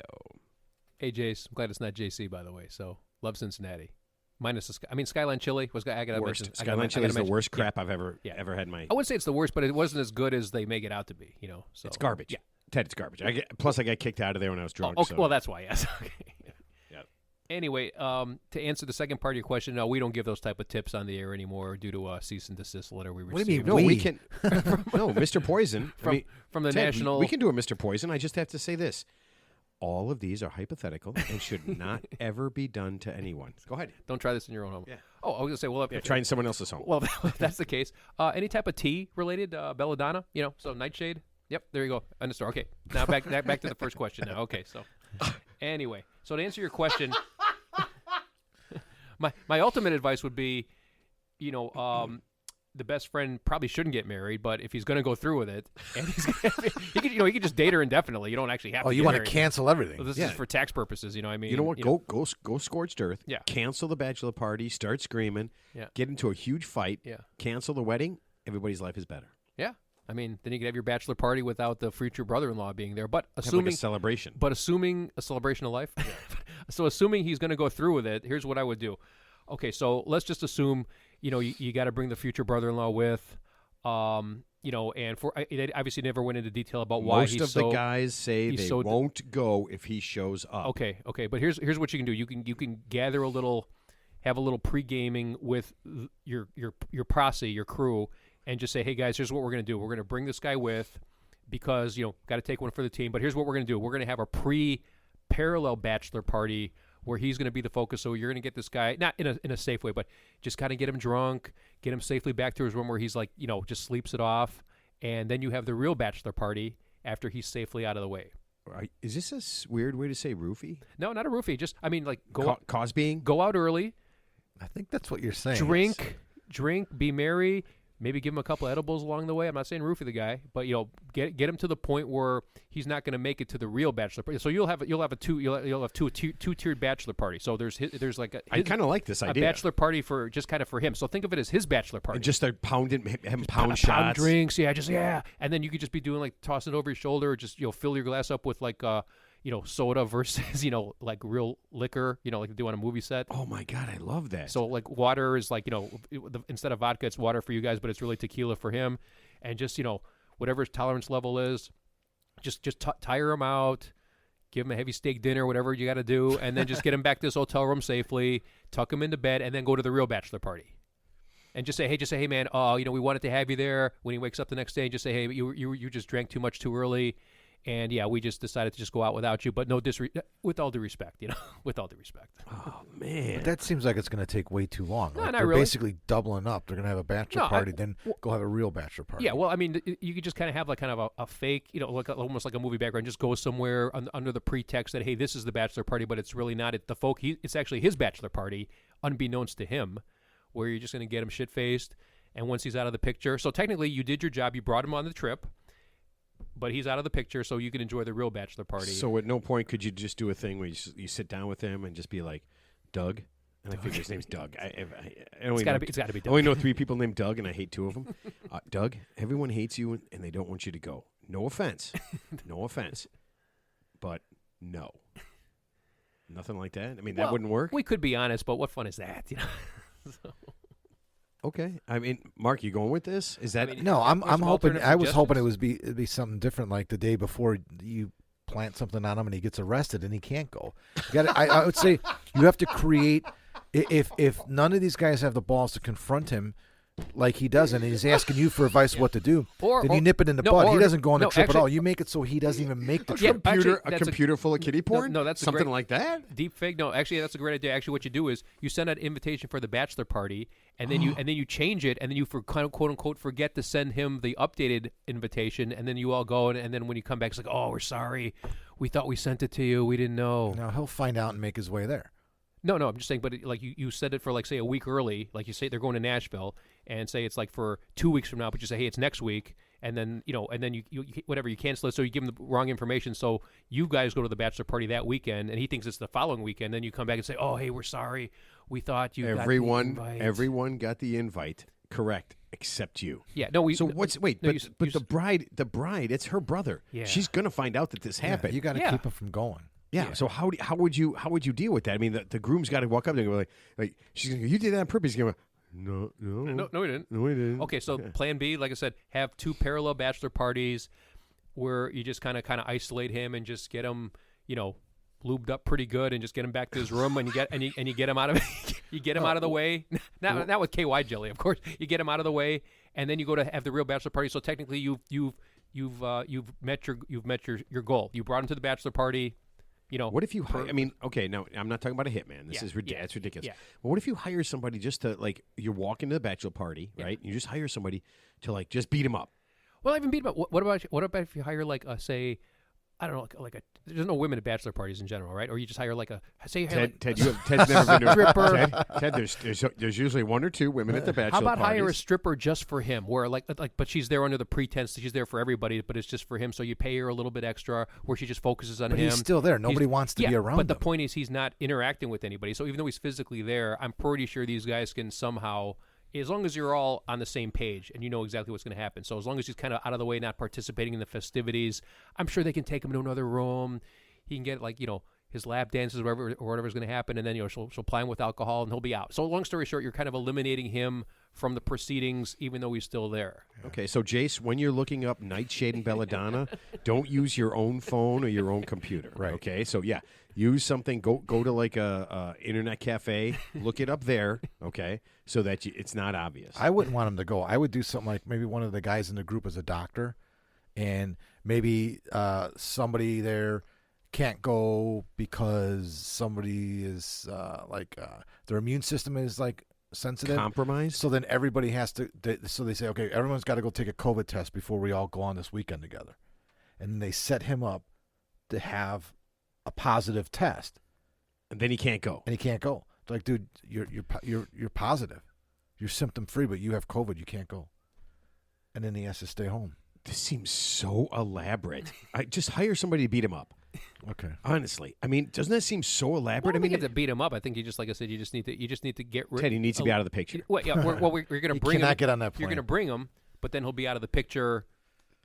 Hey, Jace. I'm glad it's not JC, by the way. So, love Cincinnati. Minus the Skyline Chili was. I got to Worst. mention. Skyline Chili is the worst crap Yeah. I've ever had in my. I wouldn't say it's the worst, but it wasn't as good as they make it out to be. So It's garbage. Yeah. Ted, it's garbage. Plus, I got kicked out of there when I was drunk. Oh, okay. So. Well, that's why. Yes. Okay. Yeah. Anyway, to answer the second part of your question, no, we don't give those type of tips on the air anymore due to a cease and desist letter we received. What do you mean? No, we We? can. No, Mr. Poison. From the Ted, national. We can do a Mr. Poison. I just have to say this. All of these are hypothetical and should not ever be done to anyone. Go ahead. Don't try this in your own home. Yeah. Oh, I was gonna say, well, Try in someone else's home. Well, if that's the case. Any type of tea related, belladonna, so nightshade. Yep, there you go. Understood. Okay, now back to the first question. Now, okay, so anyway, so to answer your question, my ultimate advice would be, the best friend probably shouldn't get married, but if he's going to go through with it, and he could just date her indefinitely. You don't actually have. oh, to you get want to married. cancel everything? So this Yeah. is for tax purposes. I mean, You know what? Go scorched earth. Yeah. Cancel the bachelor party. Start screaming. Yeah. Get into a huge fight. Yeah. Cancel the wedding. Everybody's life is better. Yeah. I mean, then you could have your bachelor party without the future brother-in-law being there. But Have assuming like a celebration. assuming a celebration of life. So assuming he's going to go through with it, here's what I would do. Okay, so let's just assume, you got to bring the future brother-in-law with, and they obviously never went into detail about why Most he's of the guys say they won't go if he shows up. Okay, but here's what you can do. You can gather have a little pre-gaming with your posse, your crew, and just say, hey guys, here's what we're going to do. We're going to bring this guy with because got to take one for the team. But here's what we're going to do. We're going to have a parallel bachelor party where he's going to be the focus. So you're going to get this guy, not in a safe way, but just kind of get him drunk, get him safely back to his room where he's like, just sleeps it off. And then you have the real bachelor party after he's safely out of the way. Is this a weird way to say roofie? No, not a roofie. Just, go Cosbying? go out early, I think that's what you're saying. drink, be merry. Maybe give him a couple edibles along the way. I'm not saying roofie the guy, but get him to the point where he's not going to make it to the real bachelor party. So you'll have two tiered bachelor party. So there's I kind of like this a idea. bachelor party for just kind of for him. So think of it as his bachelor party. And just start pounding, having pound Pound shots. drinks, and then you could just be doing tossing it over your shoulder, or just fill your glass up with soda versus like real liquor, like they do on a movie set. Oh my God, I love that. So water is instead of vodka, it's water for you guys, but it's really tequila for him, and just whatever his tolerance level is, just tire him out, give him a heavy steak dinner, whatever you got to do, and then just get him back to his hotel room safely, tuck him into bed, and then go to the real bachelor party. And just say, hey, man, we wanted to have you there. When he wakes up the next day, just say, hey, you just drank too much too early. And we just decided to just go out without you, but with all due respect, with all due respect. Oh man, But that seems like it's going to take way too long. No, Like, not they're really. basically doubling up. They're going to have a bachelor party, then go have a real bachelor party. Yeah, well, I mean, you could just kind of have a fake, almost like a movie background. Just go somewhere under the pretext that, hey, this is the bachelor party, but it's really not. It's actually his bachelor party, unbeknownst to him, where you're just going to get him shit faced, and once he's out of the picture, so technically you did your job. You brought him on the trip. But he's out of the picture, so you can enjoy the real bachelor party. So at no point could you just do a thing where you sit down with him and just be like, Doug? And I figure his name's Doug. It's got to be Doug. I only know 3 people named Doug, and I hate 2 of them. Doug, everyone hates you, and they don't want you to go. No offense. No offense. But no. Nothing like that? I mean, that wouldn't work? We could be honest, but what fun is that? So. Okay. I mean, Mark, you going with this? Is that... No, I'm There's some hoping. alternative I was hoping suggestions? it'd be something different, like the day before you plant something on him and he gets arrested and he can't go. I would say you have to create. If none of these guys have the balls to confront him, like he doesn't, and he's asking you for advice what to do, Or- then you or- nip it in the no, bud. or- He doesn't go on the no, trip actually- at all. You make it so he doesn't even make the Yeah, trip. actually, A that's computer full of kiddie porn? No, that's a something great- like that. Deep fake? No, actually, that's a great idea. Actually, what you do is you send out an invitation for the bachelor party, and then you change it, and then you quote unquote forget to send him the updated invitation, and then you all go, and then when you come back, it's like, oh, we're sorry, we thought we sent it to you, we didn't know. Now he'll find out and make his way there. No, I'm just saying, but like you said it for like say a week early, like you say they're going to Nashville, and say it's like for 2 weeks from now, but you say, hey, it's next week, and then you whatever, you cancel it, so you give him the wrong information, so you guys go to the bachelor party that weekend, and he thinks it's the following weekend, then you come back and say, oh, hey, we're sorry, we thought you Everyone, got the invite. everyone got the invite, correct, except you. Yeah, no, we. So no, what's wait? no, but you- but you- the bride, it's her brother. Yeah. She's gonna find out that this happened. You got to Yeah. keep him from going. Yeah. So how would you deal with that? I mean, the groom's got to walk up and go like she's gonna go, you did that on purpose. He's gonna go, no, no, we didn't. no, we didn't. Okay, so plan B, like I said, have 2 parallel bachelor parties where you just kind of isolate him and just get him, lubed up pretty good and just get him back to his room, and you get him out of you get him out of the way. Not with KY jelly, of course. You get him out of the way, and then you go to have the real bachelor party. So technically, you've met your goal. You brought him to the bachelor party. What if you? I mean, okay, now I'm not talking about a hitman. This is ridiculous. It's ridiculous. Yeah. But what if you hire somebody just to like you're walking to the bachelor party, right? You just hire somebody to like just beat him up. Well, I even beat him up. What about if you hire like say, I don't know, like a there's no women at bachelor parties in general, right? Or you just hire like a say you hire Ted, Ted's never been to stripper. Ted, there's usually 1 or 2 women at the bachelor How about parties. hire a stripper just for him, where but she's there under the pretense that she's there for everybody, but it's just for him. So you pay her a little bit extra, where she just focuses on But him. he's still there. Nobody wants to be around But the him. point is, he's not interacting with anybody. So even though he's physically there, I'm pretty sure these guys can somehow, as long as you're all on the same page and you know exactly what's going to happen. So as long as he's kind of out of the way, not participating in the festivities, I'm sure they can take him to another room. He can get his lap dances or whatever's going to happen, and then she'll ply him with alcohol and he'll be out. So long story short, you're kind of eliminating him from the proceedings, even though he's still there. Okay, so Jace, when you're looking up Nightshade and Belladonna, don't use your own phone or your own computer. Right. Okay, so yeah, use something. Go to like a internet cafe, look it up there. Okay, so that it's not obvious. I wouldn't want him to go. I would do something like maybe one of the guys in the group is a doctor, and maybe somebody there can't go because somebody is their immune system is like sensitive, Compromised. so then everybody has to. So they say, okay, everyone's got to go take a COVID test before we all go on this weekend together, and then they set him up to have a positive test, And then he can't go. and he can't go. It's like, dude, you're positive, you're symptom free, but you have COVID, you can't go, and then he has to stay home. This seems so elaborate. I just hire somebody to beat him up. Okay. Honestly, I mean, doesn't that seem so elaborate? I mean, to beat him up, I think you just, like I said, you just need to get rid. Teddy needs to be out of the picture. Well, yeah, we're going to He bring him. cannot get on that You're plane. going to bring him, but then he'll be out of the picture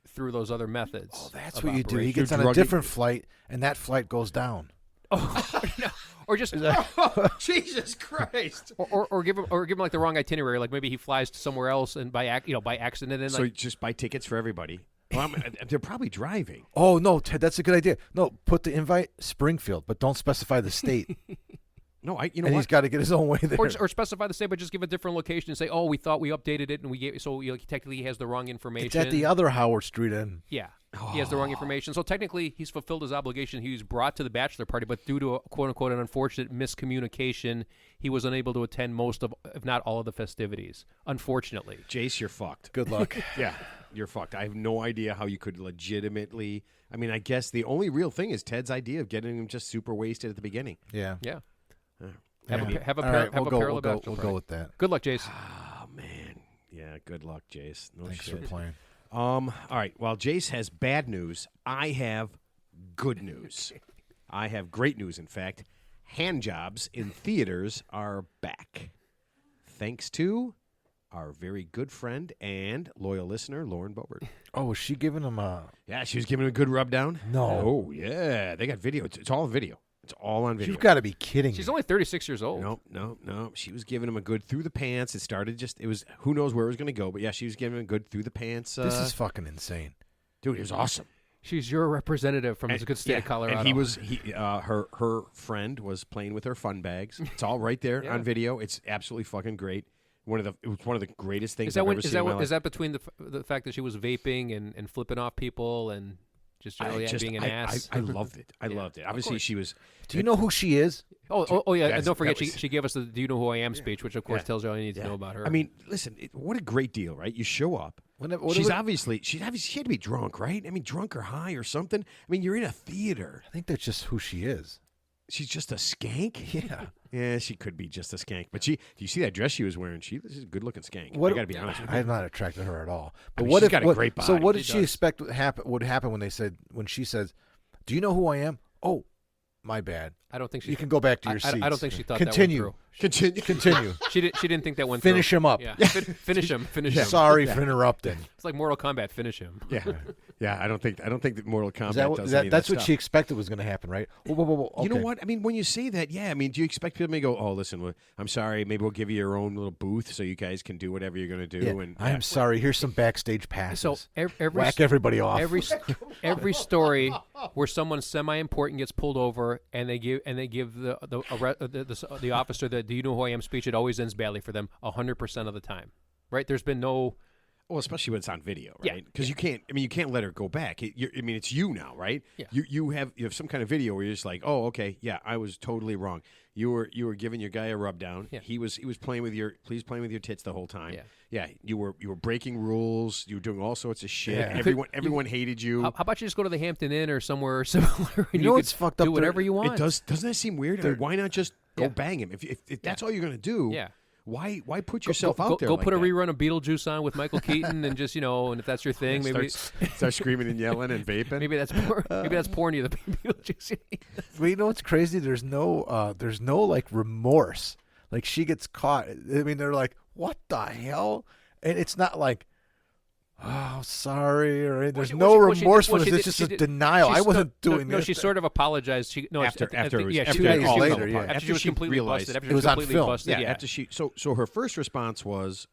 through those other methods. Oh, that's of what you do. He operation. gets on a drugging- different flight, and that flight goes down. Oh, no. Or just Jesus Christ! or give him like the wrong itinerary. Like maybe he flies to somewhere else and by accident, and So like just buy tickets for everybody. Well, they're probably driving. Oh no, Ted, that's a good idea. No, put the invite Springfield, but don't specify the state. No, you know and what? he's got to get his own way there. or specify the state, but just give a different location and say, oh, we thought we updated it and we gave. So technically, he has the wrong information. It's at the other Howard Street end. Yeah. He has the wrong information. So technically, he's fulfilled his obligation. He was brought to the bachelor party, but due to a quote-unquote an unfortunate miscommunication, he was unable to attend most of, if not all of the festivities, unfortunately. Jace, you're fucked. Good luck. Yeah, you're fucked. I have no idea how you could legitimately. I mean, I guess the only real thing is Ted's idea of getting him just super wasted at the beginning. Yeah. Yeah. Yeah. Have a All right, parallel we'll bachelor go party. with that. Good luck, Jace. Oh man, yeah. Good luck, Jace. No Thanks shit. for playing. All right. While Jace has bad news, I have good news. I have great news. In fact, hand jobs in theaters are back, thanks to our very good friend and loyal listener, Lauren Bobert. Oh, was she giving him a? Yeah, she was giving him a good rub down. No. Oh yeah, they got video. It's all video. It's all on video. You've got to be kidding She's me. only 36 years old. No. She was giving him a good through the pants. It was who knows where it was going to go, but yeah, she was giving him a good through the pants. This is fucking insane. Dude, it was awesome. She's your representative from the good state of Colorado. And her friend was playing with her fun bags. It's all right there Yeah. on video. It's absolutely fucking great. It was one of the greatest things Is that I've when, ever is seen that in my when, life. is that between the fact that she was vaping and flipping off people and just generally being an ass? I loved it. I loved it. Obviously, course. she was. Do you know who she is? Oh yeah, and That's- don't forget that was- she gave us the "Do you know who I am" speech, which of course Yeah. tells you all you need to know about her. I mean, listen, what a great deal, right? You show up. What She I had to be drunk, right? I mean, drunk or high or something. I mean, you're in a theater. think that's just who she is. She's just a skank. Yeah. Yeah, she could be just a skank. But do you see that dress she was wearing? This is a good looking skank. What- I got to be honest with you. I'm not attracted to her at all. But mean, what she's if got a what- great So body. what did She she does. expect would happen when she says, "Do you know who I am?" Oh, my bad. I don't think she. You can go back to your seats. I don't think she thought Continue. that went Continue. Continue. through. She didn't think that went Finish through. him up. Yeah, finish him. Finish him. Sorry for interrupting. It's like Mortal Kombat. Finish him. Yeah, yeah. I don't think that Mortal Kombat Is that what, does that, any of that's that what stuff. she expected was going to happen, right? Whoa. You know Okay. what? I mean, when you say that, yeah. I mean, do you expect people to go, "Oh, listen, I'm sorry. Maybe we'll give you your own little booth so you guys can do whatever you're going to do." Yeah, And I am sorry. Here's some backstage passes. So every Whack everybody off. every story where someone semi-important gets pulled over and they give the officer the "Do you know who I am" speech, it always ends badly for them 100% of the time. Right? There's been no. Well, especially when it's on video, Yeah, right? Because you can't. I mean, you can't let her go back. I mean, it's you now, right? Yeah. You have some kind of video where you're just like, "Oh, okay, yeah, I was totally wrong." You were giving your guy a rub down. Yeah. He was playing with your tits the whole time. Yeah. Yeah. You were breaking rules. You were doing all sorts of shit. Yeah. Everyone hated you. How about you just go to the Hampton Inn or somewhere similar and You know could what's fucked up do there? whatever you want? It does. Doesn't that seem weird? I mean, why not just go Yeah. bang him? If that's all you're gonna do, Yeah. Why put yourself go, out there? Go like put a that? rerun of Beetlejuice on with Michael Keaton and just and if that's your thing, maybe Start screaming and yelling and vaping. maybe that's porn you the Beetlejuice. Well, you know what's crazy? There's no like remorse. Like she gets caught. I mean, they're like, "What the hell?" And it's not like, "Oh, sorry," or there's no remorsefulness. It's just a denial. I wasn't doing No, this. she sort of apologized. After it was- yeah, after 2 days later, she yeah. after she was completely realized busted. After it she was was on completely film. busted. Yeah, after she so her first response was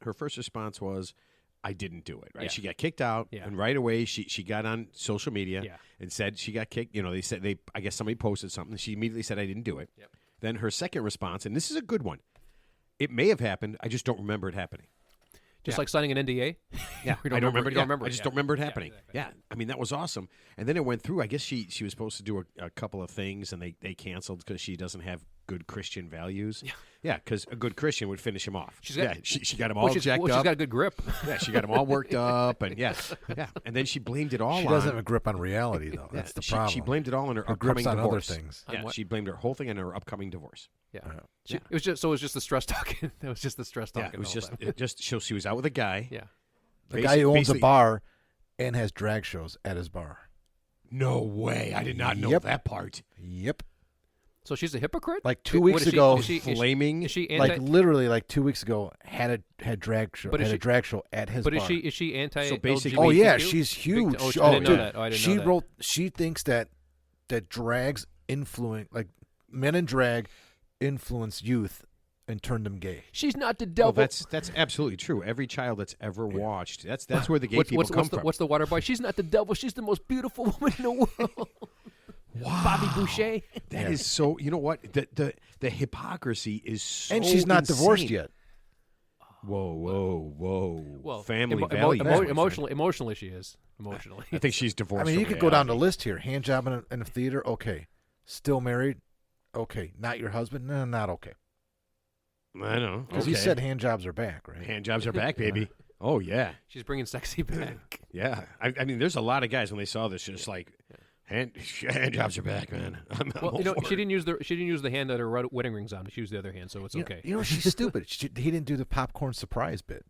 I didn't do it, right? Yeah. She got kicked out, Yeah. and right away she got on social media Yeah. and said she got kicked. I guess somebody posted something. She immediately said I didn't do it. Yep. Then her second response, and this is a good one. It may have happened. I just don't remember it happening. Just Yeah. like signing an NDA. Yeah, You I don't remember. You don't remember. I just don't remember it happening. exactly. Yeah, I mean that was awesome. And then it went through. I guess she was supposed to do a couple of things, and they canceled because she doesn't have good Christian values. Yeah, because a good Christian would finish him off. She got him all jacked She's up. got a good grip. Yeah, she got him all worked up, and yeah, and then she blamed it all She on. doesn't have a grip on reality, though. Yeah, That's the problem. She blamed it all on her Her upcoming grip's on other divorce. things. Yeah, On what? she blamed her whole thing on her upcoming divorce. Yeah. Yeah. It was just the stress talking. That was just the stress talking. Yeah, it was the whole just time. she was out with a guy. Yeah. The guy who owns a basically- bar and has drag shows at his bar. No way! I did not know Yep. that part. Yep. So she's a hypocrite. Like 2 What weeks is she- ago, is she- Flaming. Is she anti? like literally like 2 weeks ago, had drag show. But is Had a she- drag show at his but bar. is she anti? So basically- Oh yeah, LGBTQ? she's huge. Oh, I Oh, didn't know dude, that. Oh, I didn't she know that. wrote. She thinks that drags influence, like men in drag, influence youth and turn them gay. She's not the Well, devil. that's absolutely true. Every child that's ever watched, that's where the gay people come from. What's the water boy? She's not the devil. She's the most beautiful woman in the world. Wow. Bobby Boucher. That is so. You know what? The hypocrisy is so. And she's not insane. divorced yet. Whoa. Well, Family values. emotionally, she is. Emotionally, I think she's I divorced. mean, you from could go down the reality. list here. Hand job in a theater, okay. Still married, okay. Not your husband, no, not okay. I know. Because Okay. you said hand jobs are back, right? hand jobs are back, baby. Oh yeah, she's bringing sexy back. yeah. I mean, there's a lot of guys when they saw this, just like hand jobs are back, man. I'm Well, all for she it. didn't use the hand that her wedding rings on. She used the other hand, so it's okay. You know, she's stupid. He didn't do the popcorn surprise bit.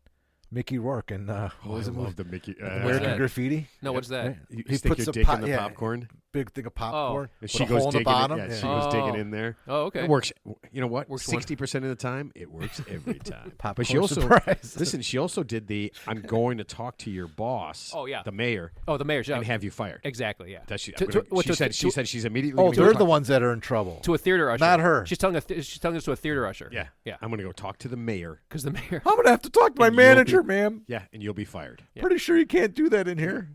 Mickey Rourke and what Oh, was I it? love the Mickey. American that? Graffiti. No, what's that? Right? You He stick puts your a dick pot- in the yeah. popcorn, Big thing of popcorn. and with she a goes hole in the digging. bottom. Yeah, Yeah. she goes digging Oh. in there. Oh, okay. It works. You know what? Works one- 60% of the time, it works every time. Popcorn But she also surprise. listen. She also did the "I'm going to talk to your boss." Oh, yeah. the mayor, Oh, the mayor's. and have you fired. Exactly. Yeah. That she, To- I'm gonna- to- she to- said. She to- said she's immediately. Oh, gonna go they're talk- the ones that are in trouble. to a theater usher. Not her. She's telling us to a theater usher. Yeah, Yeah. I'm going to go talk to the mayor. Because the mayor. I'm gonna have to talk to my And you'll manager, be- ma'am. Yeah, and you'll be fired. Yeah. Pretty sure you can't do that in here.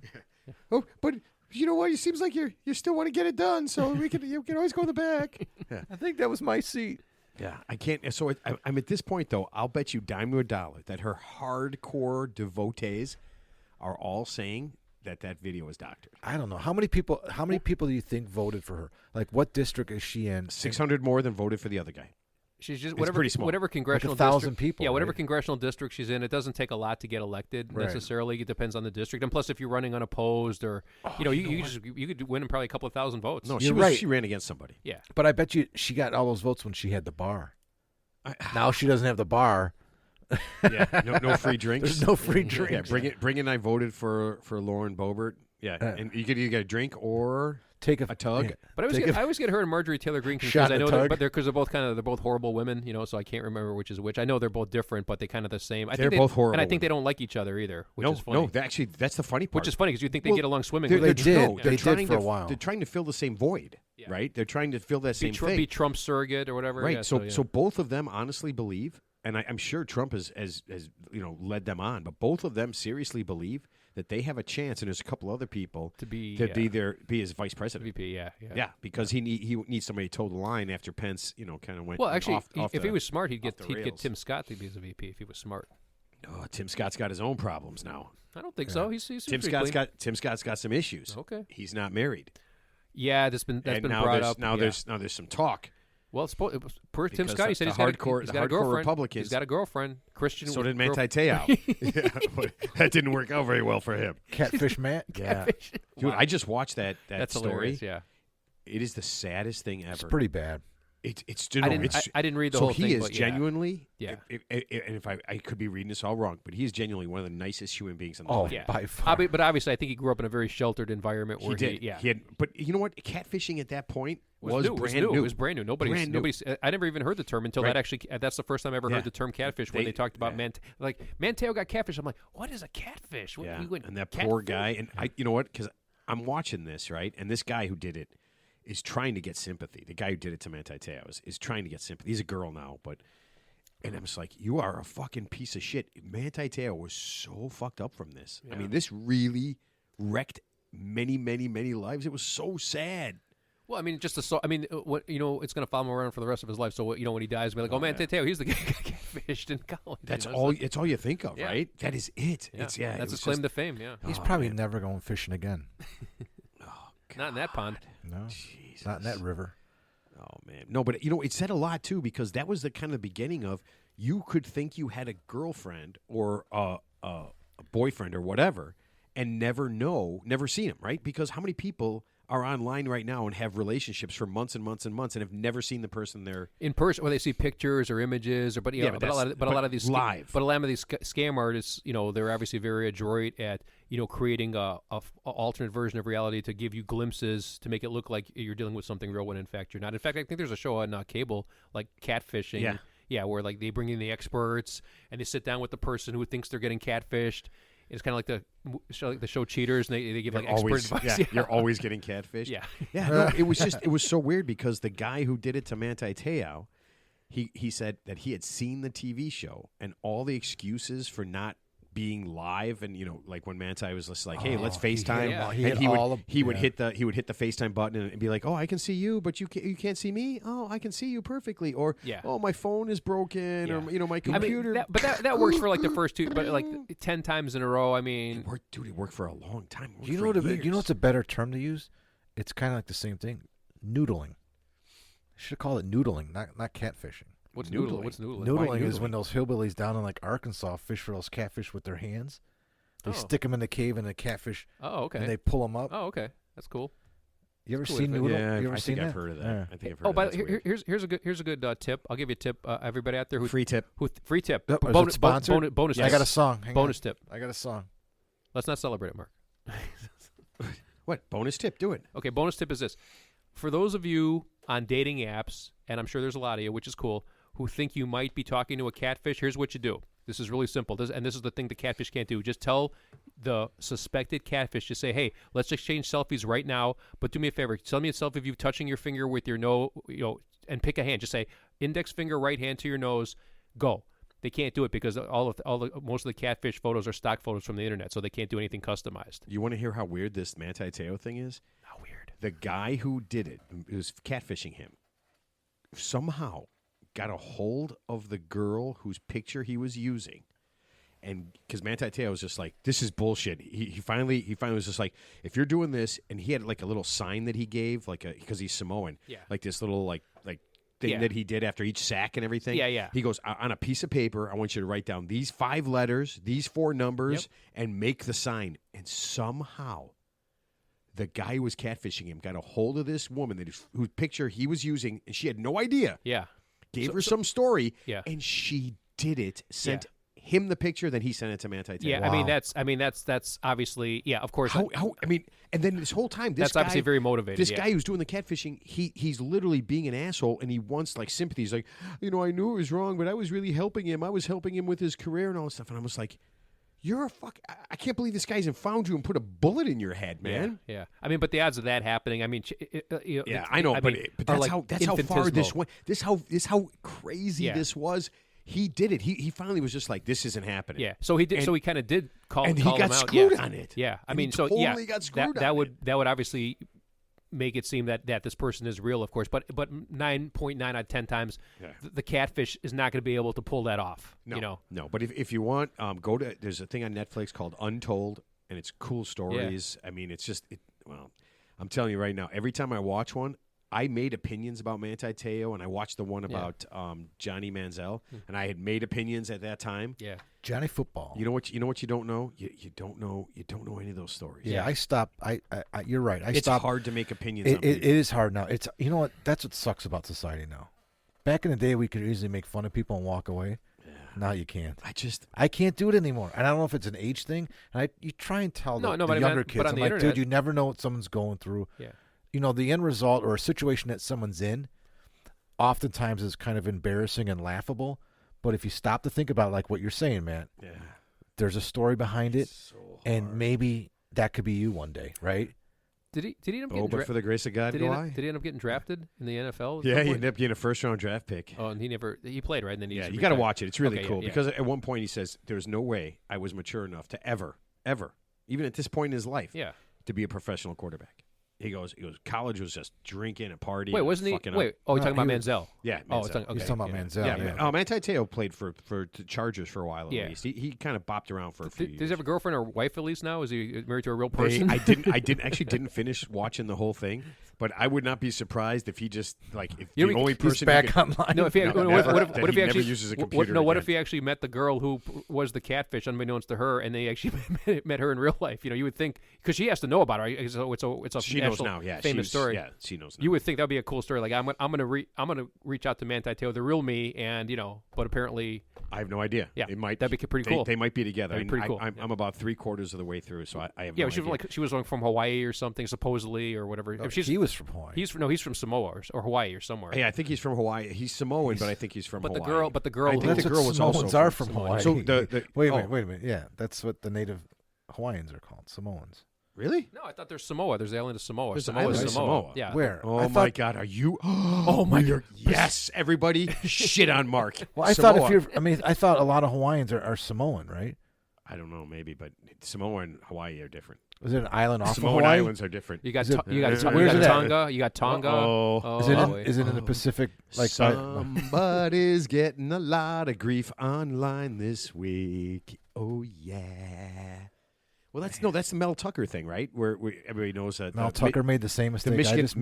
Oh, but you know what? It seems like you still want to get it done, so you can always go in the back. Yeah. I think that was my seat. Yeah, I can't. So I'm at this point, though. I'll bet you dime to a dollar that her hardcore devotees are all saying that video is doctored. I don't know how many people. How many people do you think voted for her? Like, what district is she in? 600 more than voted for the other guy. She's just It's pretty small. whatever congressional 1,000 district, people, Yeah, whatever right? congressional district she's in, it doesn't take a lot to get elected Right. necessarily. It depends on the district, and plus, if you're running unopposed, or you could win probably a couple of thousand votes. No, You're right. She ran against somebody. Yeah, But I bet you she got all those votes when she had the bar. Now she doesn't have the bar. Yeah, no free drinks. There's no free drinks. Yeah, Bring it. I voted for Lauren Boebert. Yeah, and you could either get a drink or Take a tug. yeah. but I always get her and Marjorie Taylor Greene confused. Shot I in know, a tug. but because they're both they're both horrible women, so I can't remember which is which. I know they're both different, but they kind of the same. They're both horrible and I think they women. don't like each other either, which is funny. No, that's the funny part. Which is funny because you think they Well, get along swimmingly. They're, They they're, did. no, They they're did trying for a to- while. They're trying to fill the same void, Yeah. right? They're trying to fill that same thing. Be Trump's surrogate or whatever. Right. Yeah, so both of them honestly believe, and I'm sure Trump has led them on, but both of them seriously believe that they have a chance, and there's a couple other people to be be his vice president. VP. Yeah. Yeah, because he needs somebody to toe the line after Pence, kind of went. Well, actually, off if he was smart, he'd off get the get rails. Tim Scott to be his VP if he was smart. Oh, Tim Scott's got his own problems now. I don't think so. He's Tim pretty Scott's clean. got Tim Scott's got some issues. Okay. He's not married. Yeah, that's and been now brought there's, up. Now yeah. there's some talk. Well, per Tim Because Scott, he the said he's hardcore- got the a hardcore girlfriend. Republicans- He's got a girlfriend, Christian. So did girl- Manti Te'o. Yeah, but that didn't work out very well for him. Catfish Matt. Yeah, Dude, I just watched that That's story. hilarious. Yeah, It is the saddest thing ever. it's pretty bad. It's I didn't read the so whole he thing. is but genuinely. Yeah. And if I could be reading this all wrong, but he is genuinely one of the nicest human beings on the Oh, planet. Yeah, by far. But obviously, I think he grew up in a very sheltered environment where He did. Yeah, He had, but you know what? Catfishing at that point was new. brand It was new. new. It was brand new. Nobody's. I never even heard the term until Right. that actually. That's the first time I ever Yeah. heard the term catfish when they talked about yeah. Manteo got catfish. I'm like, what is a catfish? What, Yeah, he went and that catfish? poor guy. And you know what? Because I'm watching this, right? And this guy who did it is trying to get sympathy. The guy who did it to Manti Te'o is trying to get sympathy. He's a girl now, and I'm just like, you are a fucking piece of shit. Manti Te'o was so fucked up from this. I Yeah. mean, this really wrecked many, many, many lives. It was so sad. Well, I mean, just it's going to follow him around for the rest of his life. So, when he dies, we're like, Manti Te'o, he's the guy who got catfished in college. That's you know, all. so- It's all you think of, Yeah. right? That is it. Yeah, It's that's it his was claim just- to fame. Yeah, He's Oh, probably man. never going fishing again. not in that pond. No, Jesus. not in that river. Oh man, no, but it said a lot too because that was the kind of beginning of you could think you had a girlfriend or a boyfriend or whatever, and never see him, right? Because how many people are online right now and have relationships for months and months and months and have never seen the person they're In person, or they see pictures or images, or but Yeah, but, but a lot of, but a lot of these live. But a lot of these scam artists, they're obviously very adroit at creating a alternate version of reality to give you glimpses to make it look like you're dealing with something real when in fact you're not. In fact, I think there's a show on cable like Catfishing. Yeah. Yeah, where like they bring in the experts and they sit down with the person who thinks they're getting catfished. It's kind of like the show Cheaters, and they give like always, expert advice. yeah, you're always getting catfished. Yeah. Yeah, no, it was so weird because the guy who did it to Manti Te'o, he said that he had seen the TV show and all the excuses for not being live, and like when Manti was just like, "Hey, let's FaceTime," yeah. He and hit he would yeah. hit the FaceTime button and be like, "Oh, I can see you, but you can't see me. Oh, I can see you perfectly." Or, Yeah. "Oh, my phone is broken," Yeah. or my I computer. mean, that works for like the first two, but like 10 times in a row. I mean, It worked for a long time. It worked You for know years. what's a better term to use? It's kind of like the same thing. Noodling. Should call it noodling, not catfishing. what's Noodling. noodling? What's noodling? Noodling is noodling? when those hillbillies down in like Arkansas fish for those catfish with their hands. They Oh. stick them in the cave and the catfish, Oh, okay. and they pull them up. Oh, okay. That's cool. You ever cool seen if it- noodle? Yeah, you ever I seen think that? I've heard of that. Yeah. I think I've heard Oh, of by that. the That's weird. here's a good tip. I'll give you a tip. Everybody out there who Free tip. free tip. Yep, is it bonus sponsored? bonus. I tip. got a song. Hang bonus on. tip. I got a song. Let's not celebrate it, Mark. What bonus tip? Do it. Okay, bonus tip is this. For those of you on dating apps, and I'm sure there's a lot of you, which is cool, who think you might be talking to a catfish, here's what you do. This is really simple. This is the thing the catfish can't do. Just tell the suspected catfish, just say, hey, let's exchange selfies right now, but do me a favor. Send me a selfie of you touching your finger with your nose, and pick a hand. Just say, index finger, right hand to your nose, go. They can't do it because most of the catfish photos are stock photos from the internet, so they can't do anything customized. You want to hear how weird this Manti Te'o thing is? How weird. The guy who did it, who was catfishing him, somehow got a hold of the girl whose picture he was using. And because Manti Te'o was just like, this is bullshit. He finally was just like, if you're doing this, and he had like a little sign that he gave, like because he's Samoan, like this little like thing that he did after each sack and everything. Yeah. He goes, on a piece of paper, I want you to write down these 5 letters, these 4 numbers, and make the sign. And somehow, the guy who was catfishing him got a hold of this woman whose picture he was using, and she had no idea. Yeah. Gave her some story, Yeah. and she did it. Sent him the picture, then he sent it to Manti Te'o. Yeah, Wow. I mean that's obviously, of course. How, I mean, and then this whole time, That's obviously very motivated. This guy who's doing the catfishing, he's literally being an asshole, and he wants like sympathy. He's like, I knew it was wrong, but I was really helping him. I was helping him with his career and all this stuff. And I was like, you're a fuck. I can't believe this guy's found you and put a bullet in your head, man. Yeah. I mean, but the odds of that happening, I mean, I know, but that's like how far this infinitesimal. went. This how crazy this was. He did it. He finally was just like, this isn't happening. Yeah. So he did. So he kind of did call. And he call got him out. screwed on it. Yeah. I And mean, he so totally got screwed that on would it. that would obviously make it seem that this person is real, of course. But 9.9 out of 10 times, the catfish is not going to be able to pull that off. No, no. But if you want, go to. There's a thing on Netflix called Untold, and it's cool stories. I mean, it's just. Well, I'm telling you right now. Every time I watch one, I made opinions about Manti Te'o, and I watched the one about Johnny Manziel, and I had made opinions at that time. Yeah. Johnny Football. You know what you don't know? You don't know any of those stories. Yeah, I stopped. I you're right. It's stopped. hard to make opinions. It on people. is hard now. It's you know what? That's what sucks about society now. Back in the day, we could easily make fun of people and walk away. Yeah. Now you can't. I can't do it anymore. And I don't know if it's an age thing. And you try and tell the younger kids, I'm like, dude, you never know what someone's going through. Yeah. The end result or a situation that someone's in oftentimes is kind of embarrassing and laughable. But if you stop to think about it, like what you're saying, Matt, there's a story behind it, and maybe that could be you one day, right? Did he end up getting but for the grace of God, did he end up getting drafted in the NFL? Yeah, he ended up getting a first-round draft pick. Oh, and he played, right? And then you got to watch it. It's really cool yeah. because at one point he says, "There's no way I was mature enough to ever, even at this point in his life, to be a professional quarterback." He goes. College was just drinking and partying. Wait, wasn't he? Wait, you're talking about Manziel? Yeah, Manziel. He's talking about Manziel. Yeah. Manti Te'o played for the Chargers for a while at least. He kind of bopped around for a few years. Does he have a girlfriend or wife at least now? Is he married to a real person? I didn't finish watching the whole thing, but I would not be surprised if he just if the only person back online. No, if he what if he actually uses a computer? What if he actually met the girl who was the catfish, unbeknownst to her, and they actually met her in real life? You would think because she has to know about her. So it's a she knows now. Yeah, famous story. Yeah, she knows now. You would think that'd be a cool story. Like I'm gonna reach out to Manti Te'o, the real me, and but apparently I have no idea. Yeah, it might that'd be pretty cool. They might be together. That'd be pretty cool. I'm about 3/4 of the way through, so I have. Yeah, no idea. she was from Hawaii or something, supposedly, or whatever. He was from Hawaii. He's from Samoa or Hawaii or somewhere. Yeah, I think he's from Hawaii. He's Samoan, but I think he's from Hawaii. The girl. I think the girl was Samoans also are from Hawaii. So wait a minute. Yeah, that's what the native Hawaiians are called, Samoans. Really? No, I thought there's Samoa. There's the island of Samoa. There's Samoa is island of Samoa. Yeah. Where? Oh my God, are you? Oh my God! Yes, everybody, shit on Mark. Well, I thought I thought a lot of Hawaiians are Samoan, right? I don't know, maybe, but Samoa and Hawaii are different. Is it an island off Samoan of Hawaii? islands are different. You got where's it Tonga. You got Tonga. Is it in the Pacific? Somebody's getting a lot of grief online this week. Oh yeah. Well, that's the Mel Tucker thing, right? Where everybody knows that Mel Tucker made the same mistake. The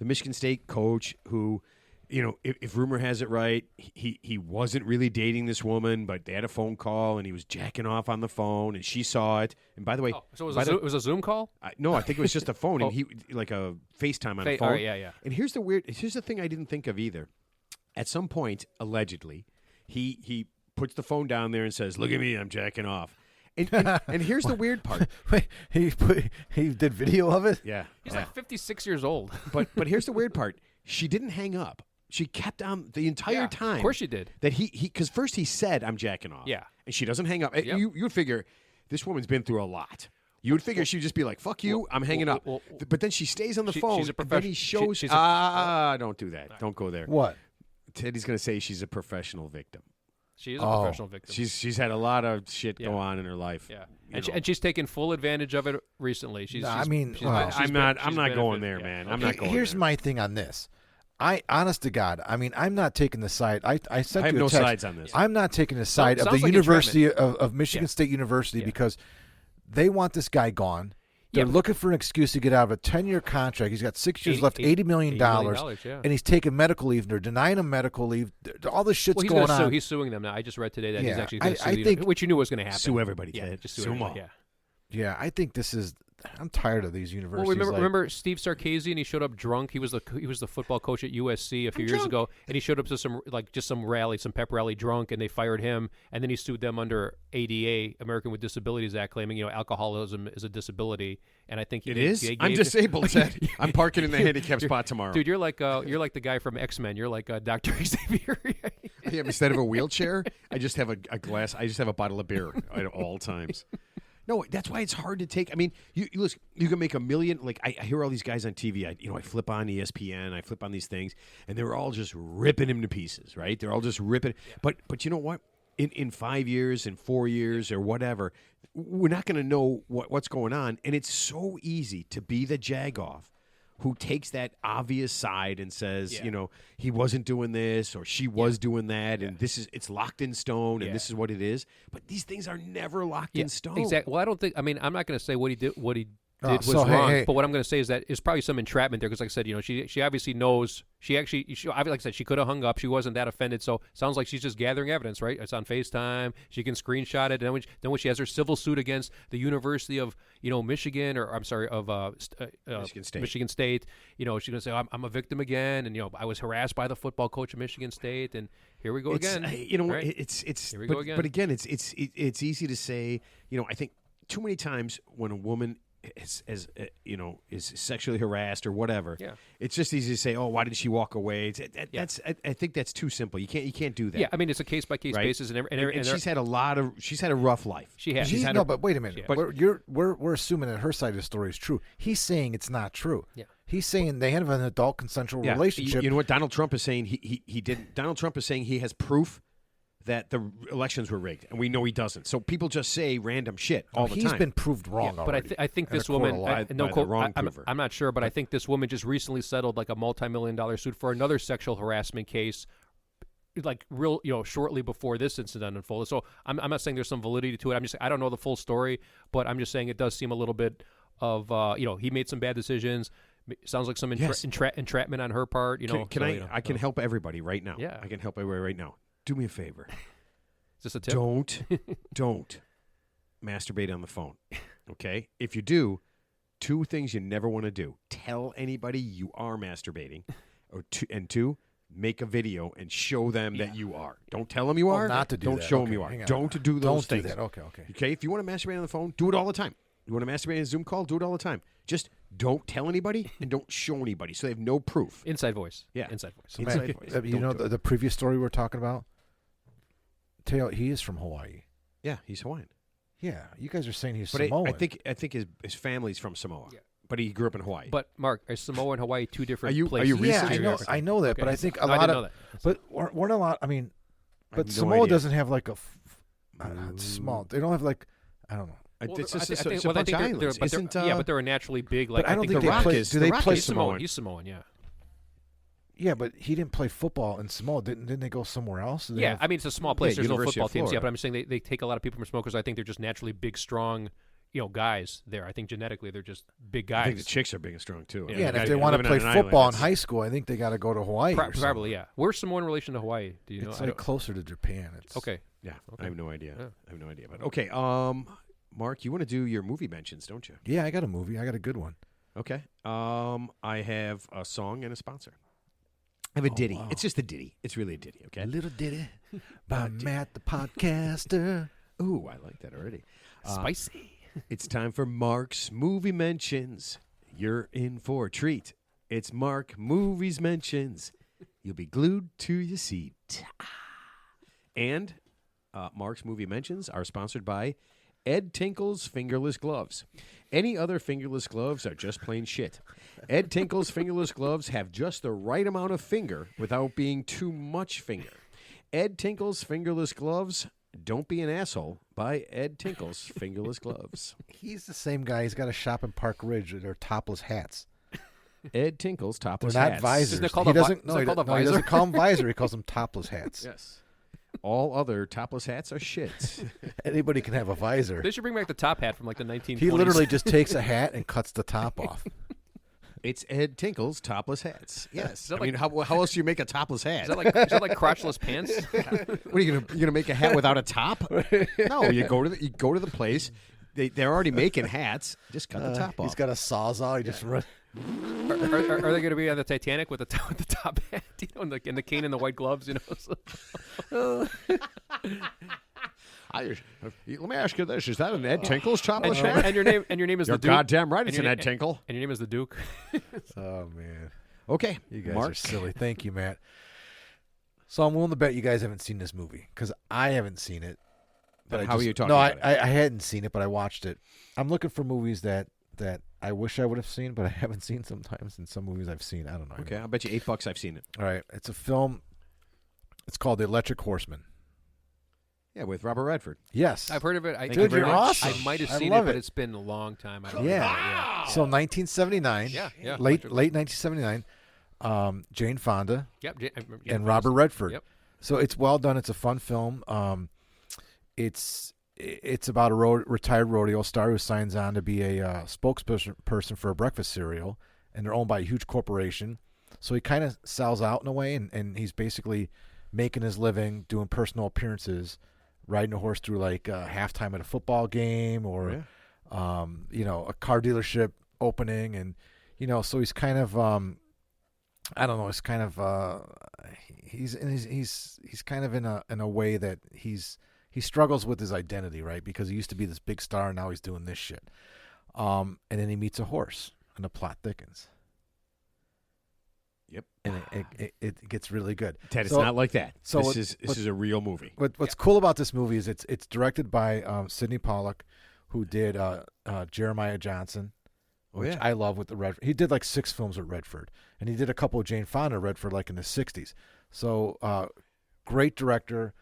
Michigan State coach who, if rumor has it right, he wasn't really dating this woman, but they had a phone call and he was jacking off on the phone, and she saw it. And by the way, so it was a Zoom call? No, I think it was just a phone, and he like a FaceTime on the phone. Right, yeah. And here's the thing I didn't think of either. At some point, allegedly, he puts the phone down there and says, "Look at me, I'm jacking off." And here's the weird part. Wait, he did video of it? Yeah. He's like 56 years old. But here's the weird part. She didn't hang up. She kept on the entire time. Of course she did. That because first he said, "I'm jacking off." Yeah. And she doesn't hang up. Yep. You'd figure this woman's been through a lot. You would figure she'd just be like, "Fuck you, I'm hanging up." But then she stays on the phone. She's a and then he shows. Don't do that. Don't go there. What? Teddy's going to say she's a professional victim. She is a professional victim. She's had a lot of shit go on in her life. Yeah, and she's taken full advantage of it recently. I'm not going there, man. I'm not going. Here's my thing on this. honest to God, I mean, I'm not taking the side. I sent I have you a no text. sides on this. I'm not taking the side of sounds the like University of Michigan Yeah. State University Yeah. because they want this guy gone. They're Yeah. looking for an excuse to get out of a 10-year contract. He's got 6 years left, $80 million, yeah. and he's taking medical leave. They're denying him medical leave. All this shit's Well, he's going gonna sue. on. He's suing them now. I just read today that he's Yeah, actually going to sue. I think- which you knew was going to happen. Sue everybody, Yeah, Ted. just sue Sue 'em everybody. all. Yeah. Yeah, I think this is. I'm tired of these Well, universities. remember Steve Sarkisian? He showed up drunk. He was the football coach at USC a few years ago, and he showed up to some rally, some pep rally, drunk, and they fired him. And then he sued them under ADA, American with Disabilities Act, claiming alcoholism is a disability. And I think he It did- is? they I'm gave- disabled, Ted. I'm parking in the handicap spot tomorrow. Dude, you're like the guy from X-Men. You're like Dr. Xavier. Yeah, instead of a wheelchair, I just have a glass. I just have a bottle of beer at all times. No, that's why it's hard to take. I mean, you listen. You can make a million. Like I hear all these guys on TV. I flip on ESPN. I flip on these things, and they're all just ripping him to pieces. Right? They're all just ripping. Yeah. But you know what? In 5 years, in 4 years, or whatever, we're not going to know what's going on. And it's so easy to be the jagoff who takes that obvious side and says, he wasn't doing this or she was doing that, and it's locked in stone, and this is what it is. But these things are never locked in stone. Exactly. Well, I don't think. I mean, I'm not going to say what he did was so, wrong. hey. But what I'm going to say is that there's probably some entrapment there because, like I said, she obviously knows. Like I said, she could have hung up. She wasn't that offended. So sounds like she's just gathering evidence, right? It's on FaceTime. She can screenshot it. And then when she has her civil suit against the University of Michigan, or I'm sorry, of Michigan State, she's going to say, I'm a victim again, and I was harassed by the football coach of Michigan State, and here we go again. Right? It's Here we go again. But again, it's easy to say. I think too many times when a woman is sexually harassed or whatever, it's just easy to say, oh, why did she walk away? I think that's too simple. You can't do that. Yeah, I mean, it's a case by case basis, and she's had a rough life. She has. But wait a minute. We're assuming that her side of the story is true. He's saying it's not true. Yeah. He's saying they have an adult consensual relationship. You know what Donald Trump is saying? He didn't. Donald Trump is saying he has proof that the elections were rigged, and we know he doesn't. So people just say random shit all the time. He's been proved wrong already. But I think this In a court of woman, law. I'm not sure, but I think this woman just recently settled like a multi-million-dollar suit for another sexual harassment case, like shortly before this incident unfolded. So I'm not saying there's some validity to it. I don't know the full story, but I'm just saying it does seem a little bit of he made some bad decisions. Sounds like some entrapment on her part. I can help everybody right now. Yeah. I can help everybody right now. Do me a favor. Is this a tip? Don't masturbate on the phone. Okay? If you do, two things you never want to do. Tell anybody you are masturbating. And two, make a video and show them that you are. Don't tell them you are. Not to do Don't that. show Okay, them you are. hang on. Don't do those Don't things. do that. Okay. Okay? If you want to masturbate on the phone, do it all the time. You want to masturbate in a Zoom call, do it all the time. Just don't tell anybody and don't show anybody so they have no proof. Inside voice. Yeah. Inside voice. So, man, you know the previous story we were talking about? Taylor, he is from Hawaii. Yeah, he's Hawaiian. Yeah, you guys are saying he's But Samoan. I think his family's from Samoa. Yeah. But he grew up in Hawaii. But Mark, are Samoa and Hawaii two different Are you places? researching yeah, this? I know that, Okay. but I think No, I didn't know that. But weren't a lot. I mean, I but have no Samoa idea. doesn't have like it's small. They don't have like I don't know. It's I just think- it's a well, I bunch think of they're- islands. but they're- Isn't, yeah, but they're a naturally big. Like But I don't think The they Rock play. is- Do The they Rock play is He's Samoan. Samoan. He's Samoan. Yeah. Yeah, but he didn't play football in Samoa. Didn't they go somewhere else? Did they Yeah, have- I mean it's a small place. Yeah, There's no University football of teams. Yeah, Florida. but I'm just saying they take a lot of people from Samoa because I think they're just naturally big, strong, guys there. I think genetically they're just big I guys. think the chicks are big and strong too. yeah, and I if mean, they want to living play on an island, football in it's- high school, I think they got to go to Hawaii. or something. Probably, yeah. Where's Samoa in relation to Hawaii? Do you know? It's I like don't- closer to Japan. It's okay. Yeah, Okay. I have no idea. Yeah. I have no idea. But okay, Mark, you want to do your movie mentions, don't you? Yeah, I got a movie. I got a good one. Okay. I have a song and a sponsor. I have a ditty. wow. It's just a ditty. It's really a ditty. Okay. Little ditty by Matt the podcaster. Ooh, I like that already. Spicy. It's time for Mark's Movie Mentions. You're in for a treat. It's Mark Movies Mentions. You'll be glued to your seat. And Mark's Movie Mentions are sponsored by Ed Tinkle's Fingerless Gloves. Any other fingerless gloves are just plain shit. Ed Tinkle's Fingerless Gloves have just the right amount of finger without being too much finger. Ed Tinkle's Fingerless Gloves. Don't be an asshole. By Ed Tinkle's Fingerless Gloves. He's the same guy. He's got a shop in Park Ridge. They're topless hats. Ed Tinkle's They're topless not hats. visors. Isn't it called he a vi- doesn't. isn't No, it he called a no, he doesn't visor? call them visor. He calls them topless hats. Yes. All other topless hats are shits. Anybody can have a visor. They should bring back the top hat from like the 1920s. He literally just takes a hat and cuts the top off. It's Ed Tinkle's topless hats. Yes. Is that I mean, how else do you make a topless hat? is that like crotchless pants? What are you gonna make a hat without a top? No, you go to the place. They're already making hats. Just cut the top off. He's got a sawzall. He just run. Are they going to be on the Titanic with the top hat, and the cane and the white gloves, So- Let me ask you this: is that an Ed Tinkle's topless hat? and your name is You're the Duke. goddamn right. And It's your an Ed na- Tinkle. And your name is the Duke. Oh man, Okay, you guys Mark. are silly. Thank you, Matt. So I'm willing to bet you guys haven't seen this movie because I haven't seen it. But I how are just- you talking No, about it? I hadn't seen it, but I watched it. I'm looking for movies that I wish I would have seen, but I haven't seen sometimes. And some movies I've seen, I don't know. Okay, I'll bet you $8 I've seen it. All right, it's a film. It's called The Electric Horseman. Yeah, with Robert Redford. Yes, I've heard of it. Thank you very you're much. awesome. I might have I seen love it, but it. it's been a long time. I don't Yeah. remember. So 1979. Yeah. Late Electric- 1979. Jane Fonda Yep. and Robert Redford. Yep. So it's well done. It's a fun film. It's about a retired rodeo star who signs on to be a spokesperson for a breakfast cereal, and they're owned by a huge corporation. So he kind of sells out in a way, and he's basically making his living doing personal appearances, riding a horse through like halftime at a football game or a car dealership opening, and so he's kind of I don't know. It's kind of he's kind of in a way that he struggles with his identity, right? Because he used to be this big star, and now he's doing this shit. And then he meets a horse, and the plot thickens. Yep. And it gets really good. Ted, it's So- not like that. so This is a real movie. What's cool about this movie is it's directed by Sidney Pollack, who did Jeremiah Johnson, which I love with the Redford. He did like 6 films with Redford, and he did a couple of Jane Fonda Redford like in the 60s. So great director,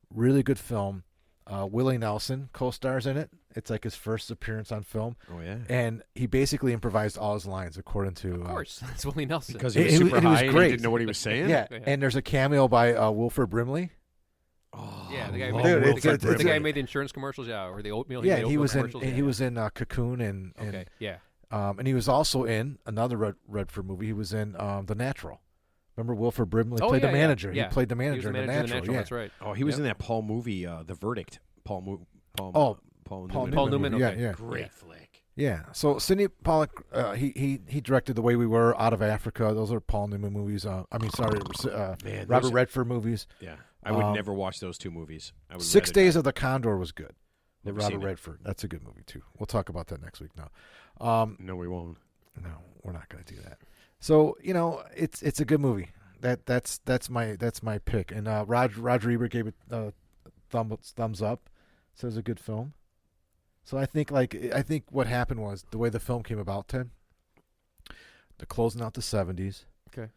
really good film. Willie Nelson co-stars in it. It's like his first appearance on film. Oh yeah. And he basically improvised all his lines according to. Of course, that's Willie Nelson. Because he was It- super it was high and great. he didn't know what he was saying. Yeah, Yeah. and there's a cameo by Wilford Brimley. Oh, yeah, the guy, love Dude, Wilford it's- the guy Brimley. made the insurance commercials, or the oatmeal. Yeah, made he oatmeal was in commercials, he was in Cocoon and Okay, yeah. and he was also in another Redford movie. He was in The Natural. Remember Wilford Brimley played the manager. Yeah. He played the He was manager, the in manager The Natural. Yeah. That's right. Oh, he was Yep. in that Paul movie, The Verdict. Paul Newman. Paul Newman, movie. okay. Yeah. Great Yeah. flick. Yeah. So Sidney Pollack, he directed The Way We Were, Out of Africa. Those are Paul Newman movies. Man, Robert those- Redford movies. Yeah, I would never watch those 2 movies. I would 6 rather Days not. of the Condor was good. With Never Robert seen it. Redford. That's a good movie too. We'll talk about that next week. Now, No, we won't. no, we're not going to do that. So it's a good movie. That's my pick. And Roger Ebert gave it thumbs up. So it was a good film. So I think what happened was the way the film came about, Ted. They're closing out the 70s. Okay.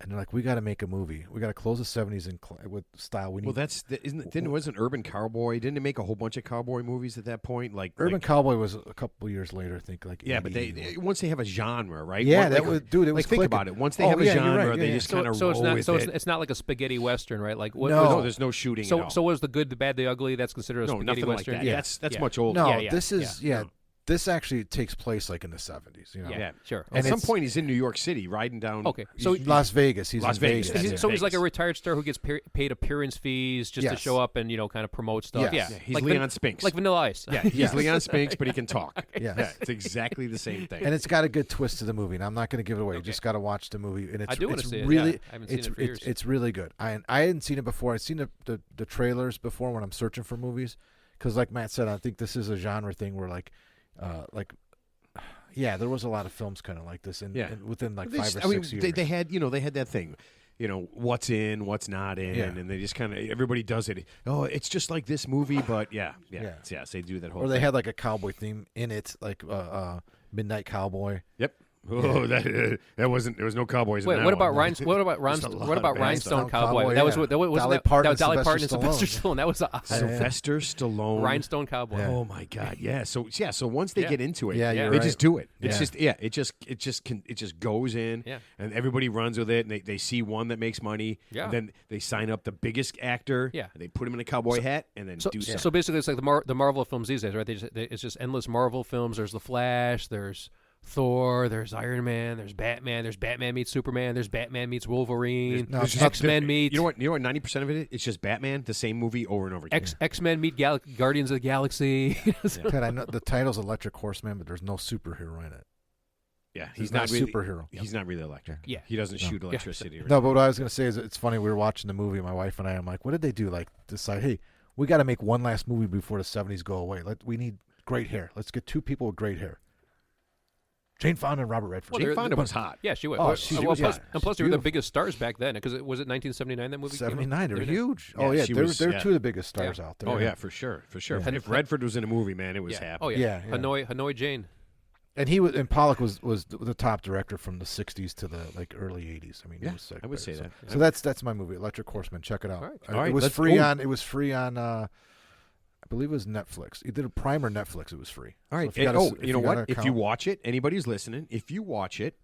And they're like, we got to make a movie. We got to close the 70s with style. We need Mm-hmm. Well, wasn't Urban Cowboy? Didn't it make a whole bunch of cowboy movies at that point? Urban Cowboy was a couple years later, I think. Like Yeah, but 80. they once they have a genre, right? Yeah, One- that like, was dude. It was like think clicking. about it. Once they Oh, have a yeah, you're genre, right, they yeah, just yeah. kind of So it's roll not. with So it. it's not like a spaghetti western, right? Like what? No. No, there's no shooting. So at all. so was the good, the bad, the ugly? That's considered a no, spaghetti nothing like western. that. Yeah. That's Yeah. much older. No, Yeah, this is yeah. This actually takes place like in the 70s. Yeah, Yeah. sure. At And some it's- point, he's in New York City, riding down. Okay, so Las Vegas. He's Las in Vegas, Vegas. that's yeah. it. so he's like a Vegas. retired star who gets paid appearance fees just to Yes. show up and kind of promote stuff. Yes. Yeah, Yeah, he's like Leon Spinks. like Vanilla Ice. Yeah, he's Yes. Leon Spinks, but he can talk. Yes. Yeah, it's exactly the same thing. And it's got a good twist to the movie. And I'm not going to give it away. You Okay. just got to watch the movie. And it's, I do wanna it's see it, really, yeah. I haven't seen it's, it for years. It's really good. I hadn't seen it before. I've seen the trailers before when I'm searching for movies. Because like Matt said, I think this is a genre thing where yeah, there was a lot of films kind of like this, and within like They 5 just- or I mean, 6 years. They had that thing, what's in, what's not in, Yeah. and they just kind of everybody does it. Oh, it's just like this movie, but yeah, Yeah. they do that whole. or they thing. had like a cowboy theme in it, like Midnight Cowboy. Yep. Oh, that wasn't. There was no cowboys. Wait, in that what about one. Rhinestone? What about There's a Rhinestone? lot What of about bad Rhinestone stuff. Cowboy? Cowboy, That was yeah. what. That was Dolly that, Parton that and was Dolly Parton and Sylvester Sylvester Stallone. That was Sylvester Stallone. Rhinestone Cowboy. Yeah. Oh my God! Yeah. So once they Yeah. get into it, Yeah, you're they right. just do it. It's Yeah. just it just goes in, Yeah. and everybody runs with it, and they see one that makes money, Yeah. and then they sign up the biggest actor, Yeah. and they put him in a cowboy hat, and then So, do so something. basically, it's like the Marvel films these days, right? It's just endless Marvel films. There's the Flash. There's Thor. There's Iron Man. There's Batman. There's Batman meets Superman. There's Batman meets Wolverine. No, it's X-Men meets. You know what? 90% of it, it's just Batman, the same movie over and over again. X-Men meet Guardians of the Galaxy. Ted, I know the title's Electric Horseman, but there's no superhero in it. Yeah, He's not a really, superhero. He's not really electric. Yeah. He doesn't No. shoot electricity. Or No, but what I was going to say is it's funny. We were watching the movie, my wife and I. I'm like, what did they do? Like, decide, hey, we got to make one last movie before the 70s go away. We need great hair. Let's get two people with great hair. Jane Fonda and Robert Redford. Jane Fonda was hot. Yeah, she was. Oh, Well, she well, was plus, hot. and plus, She's they were the beautiful. biggest stars back then. Because was it 1979 that movie? came out? 79. They were 79? huge. Yeah, Oh, yeah. she They was- were yeah. two of the biggest stars out there. Oh yeah, for sure. Yeah. If Redford was in a movie, man, it was Yeah. happy. Oh yeah. Yeah, yeah. Hanoi Jane. And Pollock was the top director from the 60s to the early 80s. I mean, he Yeah, was sick. I would say that. So that's my movie, Electric Horseman. Check it out. All right. All right, It was let's- free oh. on. It was free on. I believe it was Netflix. Either Prime or Netflix. It was free. All right. So if you got a- you know got an what? If you account- watch it, anybody's listening. If you watch it,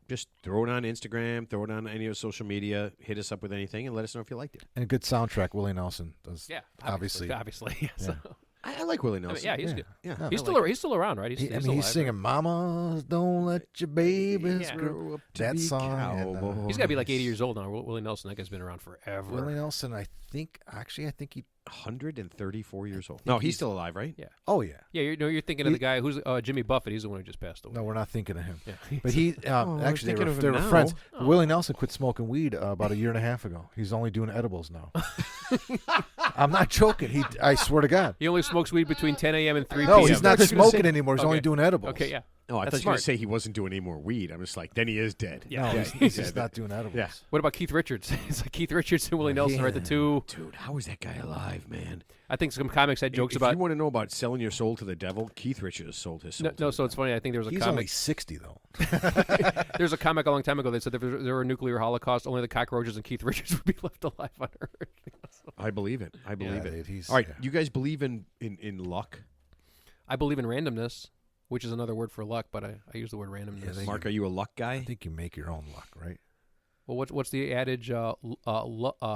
just throw it on Instagram, throw it on any of your social media, hit us up with anything, and let us know if you liked it. and a good soundtrack, Willie Nelson does. Yeah, obviously. obviously. So, I like Willie I mean, Nelson. yeah, he's Yeah. good. Yeah. No. He's I still like he's still around, right? He's I still mean, he's alive, singing "Mamas Don't Let Your Babies Yeah. Grow." to That be song. and, cowboys. He's got to be like 80 years old now. Willie Nelson, that guy's been around forever. Willie Nelson, I think he. 134 years old. No, he's still alive, right? Yeah. Oh yeah. Yeah, you're thinking of the guy who's Jimmy Buffett. He's the one who just passed away. No, we're not thinking of him. Yeah. But he I was actually thinking of they him were now. friends. Oh. Willie Nelson quit smoking weed about a year and a half ago. He's only doing edibles now. I'm not joking. I swear to God. He only smokes weed between 10 a.m. and 3 No, p.m. he's not That's what I was smoking gonna say. anymore. He's Okay. only doing edibles. Okay, yeah. Oh, I That's thought you were going smart. to say he wasn't doing any more weed. I'm just like, then he is dead. Yeah. No, he's just not doing edibles. Yeah. What about Keith Richards? It's like Keith Richards and Willie Nelson are at the Yeah. two. Dude, how is that guy alive, man? I think some comics had jokes if about. you want to know about selling your soul to the devil, Keith Richards sold his soul. No, so it's funny. I think there was a He's only comic. 60 though. There's a comic a long time ago that said if there were a nuclear holocaust, only the cockroaches and Keith Richards would be left alive on Earth. I believe it. I believe Yeah, it. he's- All right, yeah. you guys believe in luck? I believe in randomness, which is another word for luck, but I use the word randomness. they- Mark, are you a luck guy? I think you make your own luck, right? Well, what's the adage?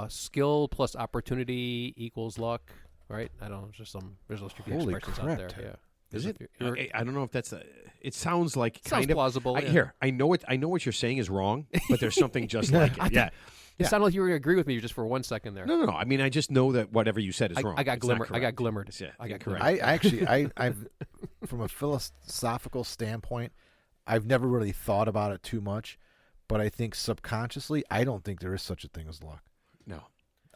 Skill plus opportunity equals luck, right? I don't know. There's those tricky Holy expressions crap, out there. Ted. Yeah. Is There's it? a few- I don't know if that's a. It sounds like Sounds kind of plausible. yeah. Here, I know it. I know what you're saying is wrong, but there's something just like it. Yeah. It sounded like you were going to agree with me just for 1 second there. No. I mean, I just know that whatever you said is wrong. I got It's not glimmered. I got correct. glimmered. Yeah, I got correct. glimmered. I actually, I've from a philosophical standpoint, I've never really thought about it too much, but I think subconsciously, I don't think there is such a thing as luck. No.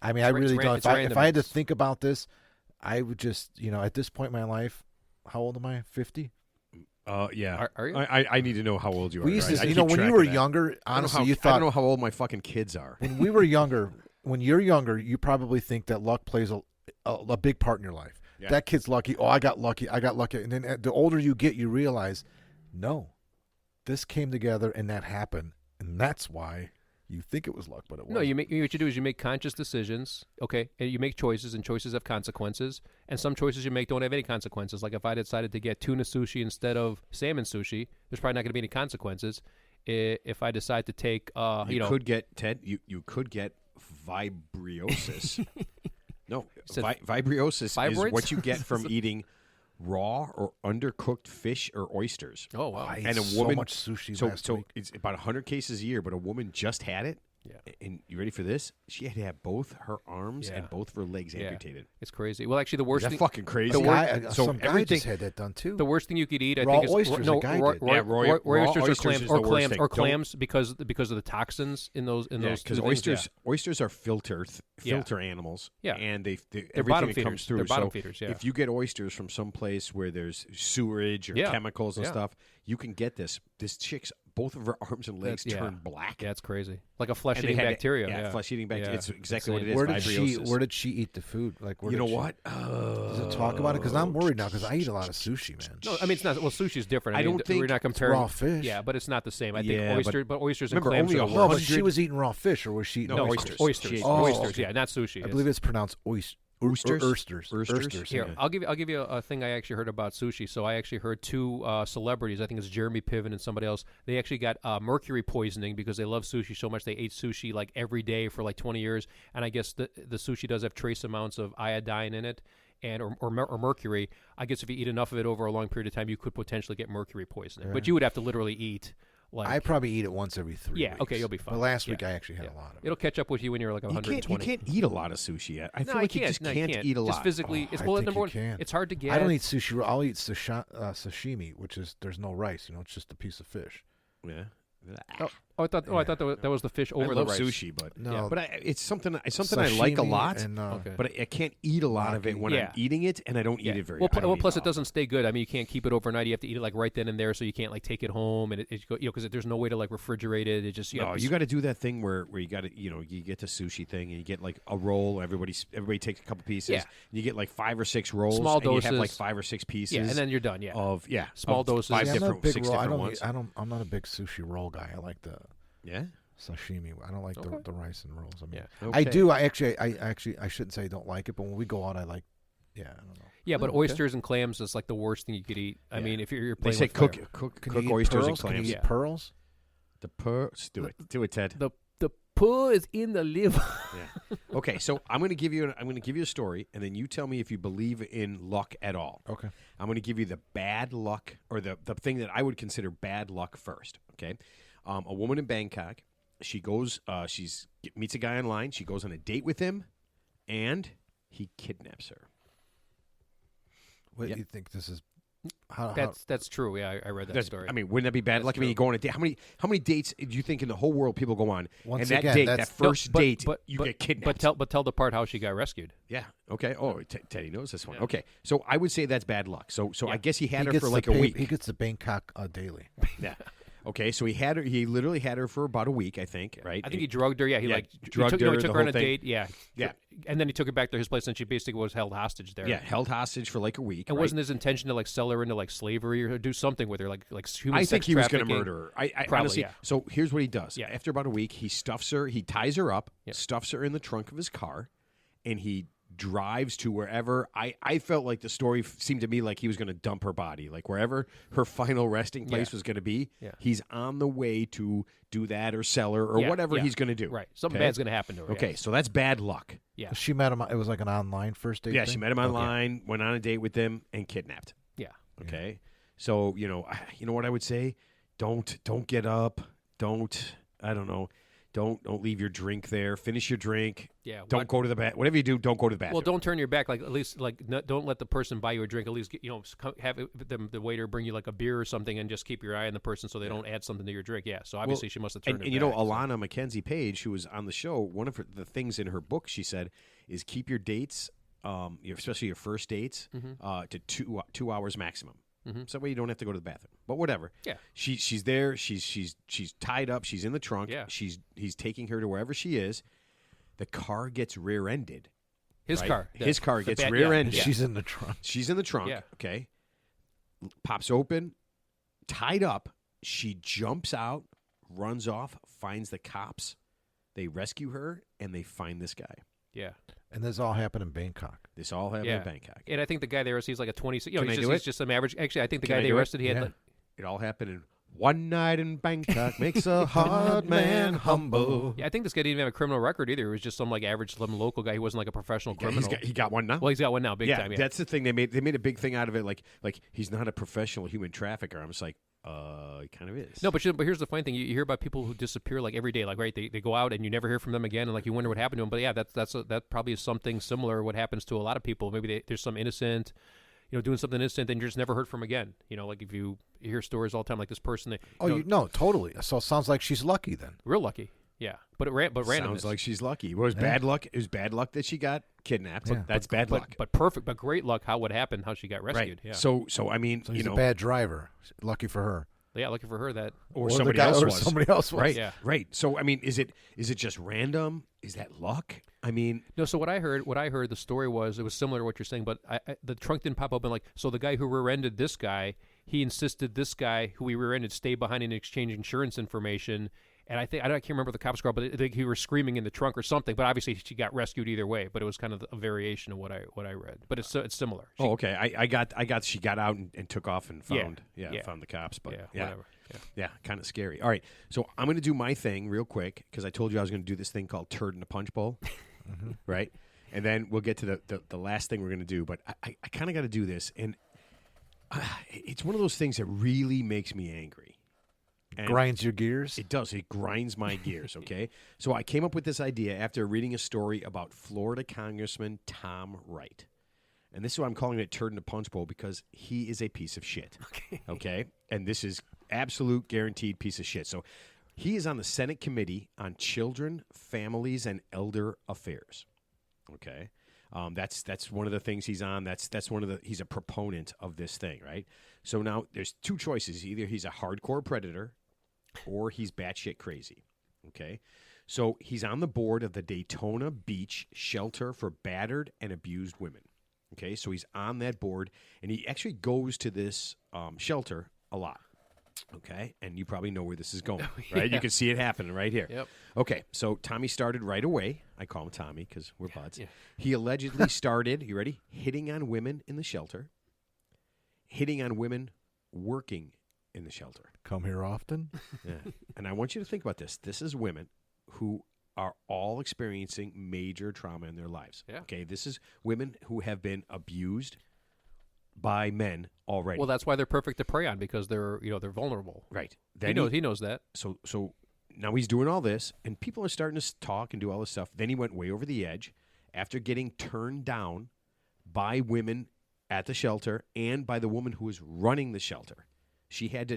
I mean, I It's really ran- don't. it's If I had to randomness. think about this, I would just, at this point in my life, how old am I? 50. Yeah. Are you? I need to know how old you are. We used right? to, I when keep you track were of that. younger, I don't know honestly, how- you I thought don't know how old my fucking kids are. when we were younger. When you're younger, you probably think that luck plays a big part in your life. Yeah. That kid's lucky. Oh, I got lucky. And then the older you get, you realize, no, this came together and that happened, and that's why you think it was luck, but it wasn't. No, what you do is you make conscious decisions, okay, and you make choices, and choices have consequences, and some choices you make don't have any consequences. Like if I decided to get tuna sushi instead of salmon sushi, there's probably not going to be any consequences. If I decide to take, You could get Ted. You could get vibriosis. No, said vibriosis is fibroids? what you get from eating raw or undercooked fish or oysters. oh wow, I ate And a so woman- much sushi So, last so week. it's about 100 cases a year, but a woman just had it. Yeah. And you ready for this? She had to have both her arms Yeah. and both of her legs Yeah. amputated. it's crazy. Well, actually, the Is worst that thing, fucking crazy? Some guy, so some guy everything. just had that done too. the worst thing you could eat, I Raw think, is oysters, a guy did. Yeah, raw oysters, oysters or clams, is the worst thing. or Don't- clams because of the toxins in those Because two things, oysters are filter Yeah. animals. Yeah. And they They're everything bottom that feeders. comes through. They're bottom so feeders, yeah. if you get oysters from some place where there's sewage or Yeah. chemicals and Yeah. stuff, you can get this. This chick's both of her arms and legs Yeah. turned black. Yeah, it's crazy. Like a And they flesh-eating had to- bacteria. Yeah, flesh-eating bacteria. Yeah. It's exactly what it Insane. is. Where did she eat the food? Like, where You know did she, what? Does it talk about it? Because I'm worried now because I eat a lot of sushi, man. No, I mean it's not. Well, sushi's different. I mean, don't think we're not It's comparing raw fish. Yeah, but it's not the same. I Yeah, think oysters and remember, clams only are a the No, worst. but she was eating raw fish, or was she eating No, oysters. oysters. She ate Oysters. okay. Yeah, not sushi. I believe it's pronounced oysters. Oysters? Oysters. Here, Yeah. I'll give you a thing I actually heard about sushi. So I actually heard two celebrities. I think it's Jeremy Piven and somebody else. They actually got mercury poisoning because they love sushi so much. They ate sushi like every day for like 20 years. And I guess the sushi does have trace amounts of iodine in it, and or mercury. I guess if you eat enough of it over a long period of time, you could potentially get mercury poisoning. Yeah. But you would have to literally eat. Like, I probably eat it once every 3 Yeah, weeks. okay, you'll be fine. But last Yeah. week I actually had Yeah. a lot of it. It'll catch up with you when you're like You 120. can't eat a lot of sushi. I feel No, like you you just No, can't eat a lot. Just physically, it's I well, think number you one, can. it's hard to get. I don't eat sushi. I'll eat sashimi, which is there's no rice. It's just a piece of fish. Yeah. I thought that was the fish over I the love rice. sushi, but No, but it's something I like a sashimi lot. And, Okay. But I can't eat a lot of it when Yeah. I'm eating it, and I don't Yeah. eat it very. Well, I don't eat plus it often. doesn't stay good. I mean, you can't keep it overnight. You have to eat it like right then and there, so you can't like take it home and because there's no way to like refrigerate it. It just No, you got to do that thing where you got to you get the sushi thing and you get like a roll. Everybody takes a couple pieces. Yeah. And you get like 5 or 6 rolls. Small and you have doses. like 5 or 6 pieces. and then you're done. Yeah, of Small of doses. 5 See, I'm not a different big 6 roll. different ones. I'm not a big sushi roll guy. I like the Yeah. sashimi. I don't like Okay. the rice and rolls. I mean, Yeah. I Okay. do. I shouldn't say I don't like it, but when we go out, I like. Yeah, I don't know. yeah. But Oh, okay. oysters and clams is like the worst thing you could eat. I Yeah. mean, if you're They playing say with cook fire. Can cook you eat oysters pearls? and clams. Can you eat Yeah. pearls? The pearls. Do it, Ted. the poo is in the liver. Yeah. Okay, so I'm going to give you a story, and then you tell me if you believe in luck at all. Okay. I'm going to give you the bad luck, or the thing that I would consider bad luck first. Okay, a woman in Bangkok. She goes. Meets a guy online. She goes on a date with him, and he kidnaps her. What Yeah. do you think this is? How, That's true. Yeah, I read that That's- story. I mean, wouldn't that be bad That's luck? I mean, true. you go on a date. How many dates do you think in the whole world people go on? Once and that again, date, that's- that first date, you but, get kidnapped. But tell the part how she got rescued. Yeah. Okay. Oh, Teddy knows this one. Yeah. Okay. So I would say that's bad luck. So Yeah. I guess he had he her gets for the like a week. He gets the Bangkok daily. Yeah. Okay. So he had her. He literally had her for about a week, I think. Right. I think he drugged her. Yeah, he drugged he her, took the her on whole a thing. date. Yeah, Yeah. and then he took her back to his place, and she basically was held hostage there. Yeah. Held hostage for like a week. And right? wasn't his intention to like sell her into like slavery or do something with her, like human I sex think he was going to trafficking? murder her. I Probably, honestly. yeah. So here's what he does. Yeah. After about a week, he stuffs her. He ties her up. Yeah. Stuffs her in the trunk of his car, and he drives to wherever. I felt like the story seemed to me like he was going to dump her body, like wherever her final resting place Yeah. was going to be. Yeah. He's on the way to do that or sell her or Yeah, whatever yeah. he's going to do. Right, something Okay? bad's going to happen to her. Okay, so that's bad luck. Yeah. She met him. It was like an online first date. Yeah, thing? she met him Okay. online, went on a date with him, and kidnapped. Yeah. Okay, so you know what I would say? Don't get up. I don't know. Don't leave your drink there. Finish your drink. Yeah. Don't go to the bath. Whatever you do, don't go to the bathroom. Well, don't turn your back. Like at least don't let the person buy you a drink. At least have the waiter bring you like a beer or something, and just keep your eye on the person so they don't add something to your drink. Yeah. So obviously she must have turned. And her you know, back, Alana Mackenzie Page, who was on the show, one of the things in her book she said is keep your dates, especially your first dates, to 2 hours maximum. Mhm. So that way you don't have to go to the bathroom. But whatever. Yeah. She's there. She's tied up. She's in the trunk. Yeah. He's taking her to wherever she is. The car gets rear-ended. His right? car. His car the gets bad- rear-ended. Yeah. She's in the trunk. She's in the trunk. Yeah. Okay. Pops open, tied up. She jumps out, runs off, finds the cops. They rescue her, and they find this guy. Yeah. And this all happened in Bangkok. This all happened Yeah. in Bangkok. And I think the guy they arrested, he's like a 26. Can I do He's it? just some average. Actually, I think the Can I guy they do it? arrested, he had. Yeah. Like, It all happened in one night in Bangkok makes a hard man humble. yeah, I think this guy didn't even have a criminal record either. It was just some like average some local guy. He wasn't like a professional Yeah, criminal. he got one now. Well, he's got one now, big yeah, time. Yeah. that's the thing. They made a big thing out of it. Like he's not a professional human trafficker. I'm just like, he kind of is. No, but here's the funny thing: you hear about people who disappear like every day, like right, they go out and you never hear from them again, and like you wonder what happened to them. But yeah, that probably is something similar. What happens to a lot of people? Maybe there's some innocent, doing something innocent, and you're just never heard from again. Like if you hear stories all the time, like this person. No, totally. So it sounds like she's lucky then. Real lucky. Yeah, but randomness. Sounds like she's lucky. It was bad luck. It was bad luck that she got kidnapped. Yeah. That's bad luck. But perfect, but great luck. How what happened? How she got rescued? Right. Yeah. So I mean, So he's a bad driver. Lucky for her. Yeah, looking for her. That or the somebody guy- else or was. somebody else was. Right. Yeah. Right. So I mean, is it just random? Is that luck? I mean, No, so what I heard, the story was it was similar to what you're saying, but the trunk didn't pop open. Like, so the guy who rear-ended this guy, he insisted this guy who he rear-ended stay behind and exchange insurance information. And I can't remember the cops called, but I think he was screaming in the trunk or something. But obviously she got rescued either way. But it was kind of a variation of what I read. But it's similar. oh, okay. I got. She got out and took off and found Yeah. found the cops. But whatever. Yeah. Yeah, kind of scary. All right, so I'm going to do my thing real quick because I told you I was going to do this thing called turd in a punch bowl, right? And then we'll get to the last thing we're going to do. But I kind of got to do this, and it's one of those things that really makes me angry. And Grinds your gears. it does. It grinds my gears, okay? So I came up with this idea after reading a story about Florida Congressman Tom Wright. And this is why I'm calling it Turd in a Punch Bowl because he is a piece of shit. Okay? And this is absolute guaranteed piece of shit. So he is on the Senate Committee on Children, Families, and Elder Affairs. Okay? That's one of the things he's on. He's a proponent of this thing, right? So now there's two choices. Either he's a hardcore predator or he's batshit crazy. Okay? So he's on the board of the Daytona Beach Shelter for Battered and Abused Women. Okay? So he's on that board, and he actually goes to this shelter a lot. Okay? And you probably know where this is going, right? Yeah. You can see it happening right here. Yep. Okay, so Tommy started right away. I call him Tommy because we're buds. Yeah. He allegedly started, you ready? Hitting on women in the shelter, hitting on women working in the shelter. Come here often. Yeah. And I want you to think about this. This is women who are all experiencing major trauma in their lives. Yeah. Okay, this is women who have been abused by men already. Well, that's why they're perfect to prey on because they're vulnerable. right. He knows that. So now he's doing all this, and people are starting to talk and do all this stuff. Then he went way over the edge after getting turned down by women at the shelter and by the woman who was running the shelter. She had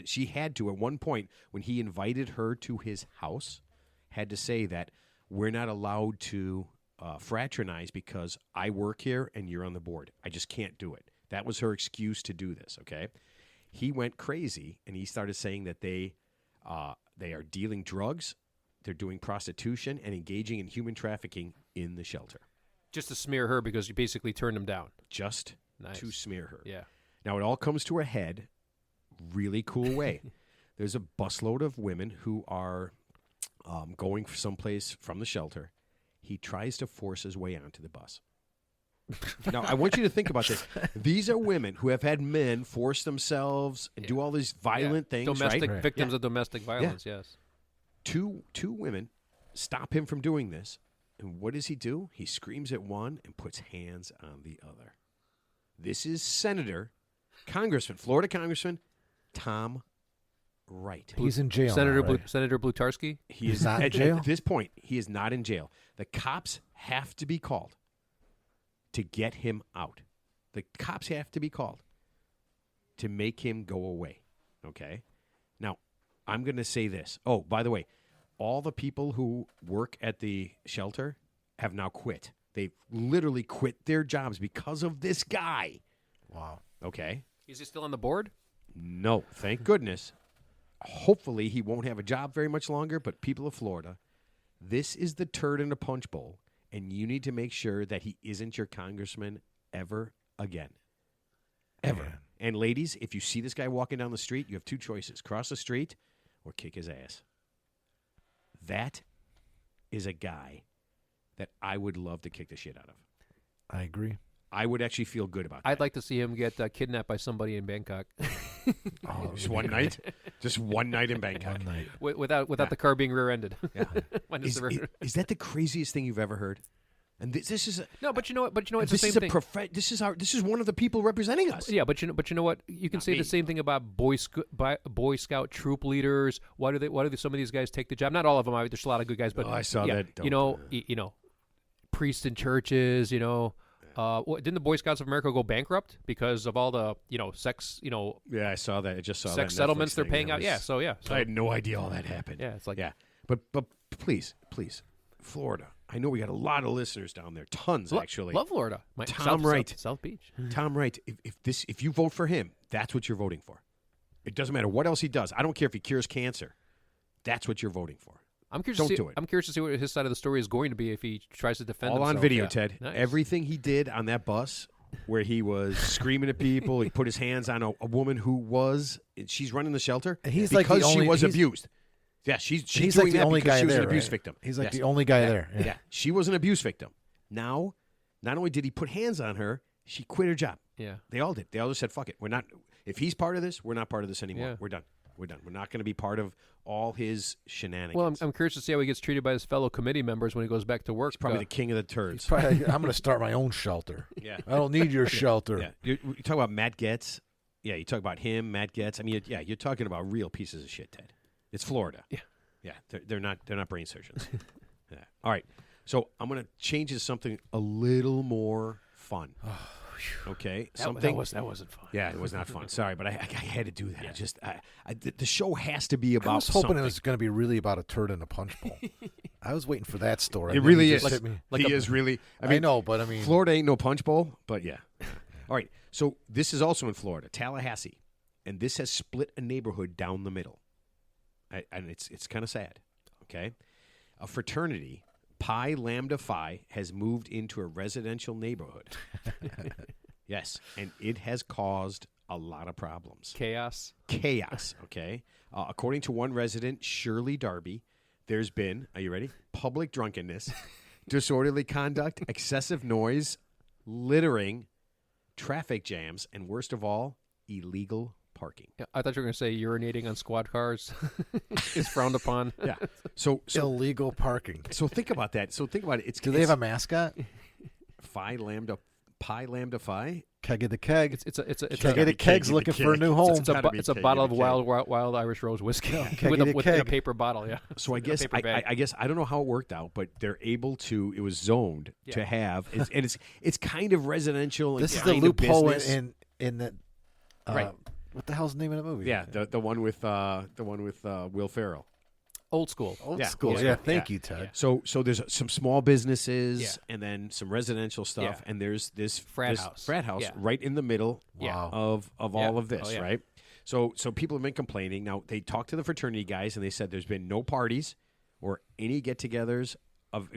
to at one point when he invited her to his house, had to say that we're not allowed to fraternize because I work here and you're on the board. I just can't do it. That was her excuse to do this. Okay, he went crazy and he started saying that they are dealing drugs, they're doing prostitution, and engaging in human trafficking in the shelter. Just to smear her because you basically turned him down. Just Nice. to smear her. Yeah. Now, it all comes to a head really cool way. There's a busload of women who are going for someplace from the shelter. He tries to force his way onto the bus. Now, I want you to think about this. These are women who have had men force themselves and do all these violent things, Domestic right? victims of domestic violence, yes. Two women stop him from doing this. And what does he do? He screams at one and puts hands on the other. This is Florida Congressman Tom Wright. He's in jail. Senator now, right? Senator Blutarski? He is not in jail? At this point, he is not in jail. The cops have to be called to get him out. The cops have to be called to make him go away. Okay? Now, I'm going to say this. Oh, by the way, all the people who work at the shelter have now quit. They've literally quit their jobs because of this guy. Wow. Okay? Is he still on the board? No, thank goodness. Hopefully he won't have a job very much longer, but people of Florida, this is the turd in a punch bowl, and you need to make sure that he isn't your congressman ever again. Ever. Man. And ladies, if you see this guy walking down the street, you have two choices. Cross the street or kick his ass. That is a guy that I would love to kick the shit out of. I agree. I would actually feel good about that. I'd like to see him get kidnapped by somebody in Bangkok Oh, Just one night? Just one night in Bangkok. One night. without the car being rear-ended. Yeah. Minus Is that the craziest thing you've ever heard? And this is no, but you know what? It's this the is same a thing. this is one of the people representing us. Yeah, but you know what? You can Not say me. the same thing about Boy Scout troop leaders. Why do some of these guys take the job? Not all of them. There's a lot of good guys, but Oh, I saw yeah, that. You know, priests in churches. Didn't the Boy Scouts of America go bankrupt because of all the sex? Yeah, I saw that. I just saw that sex Netflix settlements they're thing. paying That out. Yeah, so I had no idea all that happened. yeah, it's like Yeah, but please, Florida. I know we got a lot of listeners down there, tons actually. Love Florida. Tom Wright. South Beach. Tom Wright. If you vote for him, that's what you're voting for. It doesn't matter what else he does. I don't care if he cures cancer. That's what you're voting for. I'm curious. Don't to see, do it. I'm curious to see what his side of the story is going to be if he tries to defend himself. All on video, Yeah. Ted. Nice. Everything he did on that bus where he was screaming at people, he put his hands on a woman who was, she's running the shelter And he's like because the she only- was he's- abused. Yeah, she's He's doing like the that only because guy she was there, an abuse right? victim. He's like Yes. the only guy Yeah. there. Yeah, she was an abuse victim. Now, not only did he put hands on her, she quit her job. Yeah. They all did. They all just said, "Fuck it, we're not." If he's part of this, we're not part of this anymore. Yeah. We're done. We're done. We're not going to be part of all his shenanigans. Well, I'm curious to see how he gets treated by his fellow committee members when he goes back to work. He's probably the king of the turds. Probably, I'm going to start my own shelter. Yeah. I don't need your shelter. Yeah. You talk about Matt Getz. Yeah, you talk about him, Matt Getz. I mean, yeah, you're talking about real pieces of shit, Ted. It's Florida. Yeah. Yeah, they're not brain surgeons. Yeah. All right. So I'm going to change it to something a little more fun. Okay, something that wasn't fun. Yeah, it was not fun. Sorry, but I had to do that. The show has to be about. I was hoping something. it was going to be really about a turd in a punch bowl. I was waiting for that story. It and then really he is. just hit me. He is really. I know, but I mean, Florida ain't no punch bowl, but yeah. All right, so this is also in Florida, Tallahassee, and this has split a neighborhood down the middle, and it's kind of sad. Okay, a fraternity, Pi Lambda Phi, has moved into a residential neighborhood. Yes, and it has caused a lot of problems. Chaos. Okay. According to one resident, Shirley Darby, there's been, are you ready? Public drunkenness, disorderly conduct, excessive noise, littering, traffic jams, and worst of all, illegal parking. Yeah, I thought you were going to say urinating on squad cars is frowned upon. Yeah. So illegal parking. so think about that. So think about it. Do they have a mascot? Pi Lambda Phi? Keg of the keg. It's a Keg of the keg's looking for a new home. It's a bottle of wild Irish Rose whiskey with a keg. paper bottle. Yeah. So I In a guess paper bag. I guess I don't know how it worked out, but they're able to. It was zoned to Yeah. have, and it's kind of residential. This and is the kind of loophole business. in the. Right. What the hell's the name of the movie? Yeah, the one with Will Ferrell. Old school. Old Yeah, school. old Yeah, school. thank Yeah. you, Ted. So there's some small businesses Yeah. and then some residential stuff, Yeah. and there's this Frat house. yeah. right in the middle Yeah. of Yeah. all of this, Oh, yeah. right? So people have been complaining. Now they talked to the fraternity guys, and they said there's been no parties or any get-togethers have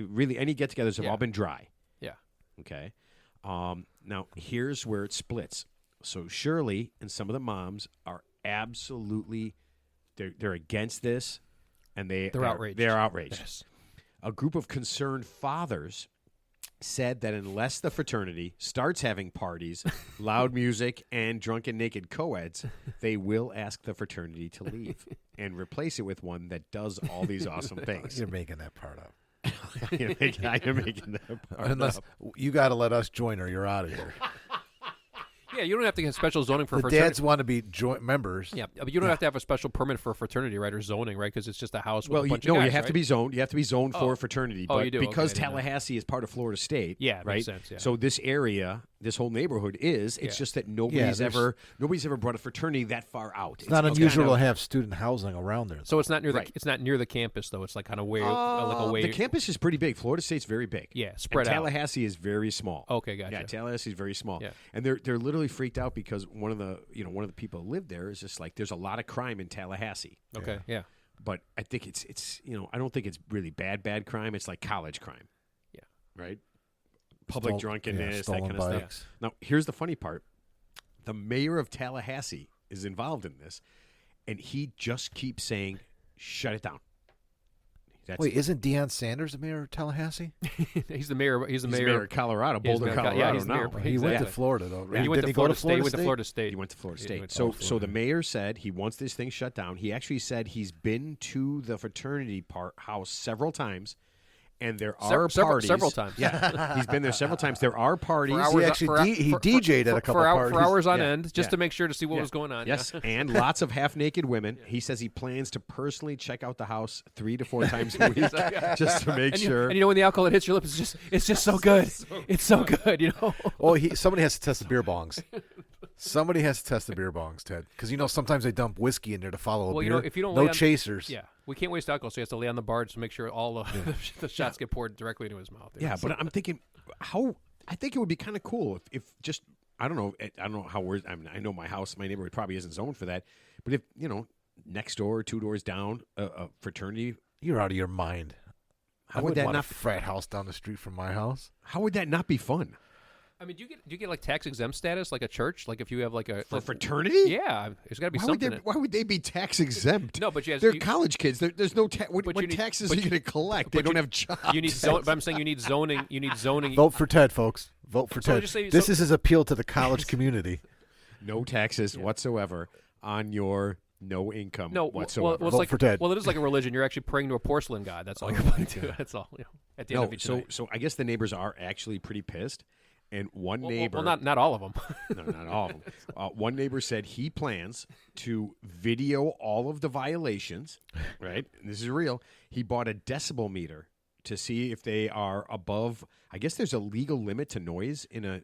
Yeah. all been dry. Yeah. Okay. Now here's where it splits. So Shirley and some of the moms are absolutely they're against this, and they're outraged. They're outraged. Yes. A group of concerned fathers said that unless the fraternity starts having parties, loud music, and drunken naked co-eds, they will ask the fraternity to leave and replace it with one that does all these awesome things. You're making that part up. I am making that part Unless up. you got to let us join or you're out of here. Yeah, you don't have to get special zoning for The fraternity. dads want to be joint members. Yeah, but you don't have to have a special permit for a fraternity, right, or zoning, right? Because it's just a house with Well, a bunch you of guys, have to right? be zoned. You have to be zoned for Oh. a fraternity. Oh, But you do? because Okay, I didn't know. Tallahassee is part of Florida State, Yeah, it right? makes sense, yeah. So this area, this whole neighborhood is. It's Yeah. just that Yeah, nobody's there's- ever brought a fraternity that far out. It's not unusual to have student housing around there. So it's not near Right. it's not near the campus though. It's like kind of way like a way. The campus is pretty big. Florida State's very big. Yeah, spread and out. Tallahassee is very small. Okay, gotcha. Yeah, Tallahassee is very small. Yeah. And they're literally freaked out because one of the people who live there is just like there's a lot of crime in Tallahassee. Okay, yeah. But I think it's I don't think it's really bad crime. It's like college crime. Yeah. Right? Public drunkenness, that stolen kind of stuff. bikes. Now, here's the funny part. The mayor of Tallahassee is involved in this, and he just keeps saying, shut it down. That's Wait, isn't Deion Sanders the mayor of Tallahassee? He's the mayor. He's the he's mayor. of Colorado, He's Boulder, mayor of Colorado yeah, he's the mayor. now. He went to Exactly. Florida, though, right? He went Didn't to go Florida to State. He went to State? Florida State. He went to Florida He State. went to So Florida. the mayor said he wants this thing shut down. He actually said he's been to the fraternity house several times, and there are parties. several times. Yeah, he's been there several times. There are parties. For hours He on- actually for- he for- DJ'd at a couple for parties. hours on Yeah. end, just Yeah. to make sure to see what Yeah. was going on. Yes, and lots of half-naked women. He says he plans to personally check out the house 3 to 4 times a week just to make And sure. you know when the alcohol hits your lips, it's just so good. It's so good, you know. Oh, somebody has to test the beer bongs. Somebody has to test the beer bongs, Ted, because sometimes they dump whiskey in there to follow a Well, beer. if you don't no lay on- chasers. Yeah, we can't waste alcohol, so he has to lay on the bar to make sure all the shots get poured directly into his mouth. Yeah, but I'm thinking I think it would be kind of cool if just I don't know how I know my neighborhood probably isn't zoned for that. But if next door, 2 doors down, a fraternity, You're out of your mind. how I would wouldn't that want not? a frat house down the street from my house. How would that not be fun I mean, do you get like tax exempt status, like a church, like if you have like a for fraternity? Yeah, there's got to be Why would, something. why would they be tax exempt? No, but They're college kids. There's no what but you need- taxes but are you going to collect? They but don't you- have jobs. you need but I'm saying you need zoning. You need zoning. Vote for Ted, folks. Vote for So Ted. just say- This so- is his appeal to the college community. no taxes whatsoever on your no income No, whatsoever. well, it's Vote like for Ted. Well, it is like a religion. You're actually praying to a porcelain god. That's all you're praying to. That's all. At the end of each night. so I guess the neighbors are actually pretty pissed. And one neighbor, Well, not all of them. no, not all of them. One neighbor said he plans to video all of the violations. Right, and this is real. He bought a decibel meter to see if they are above. I guess there's a legal limit to noise in a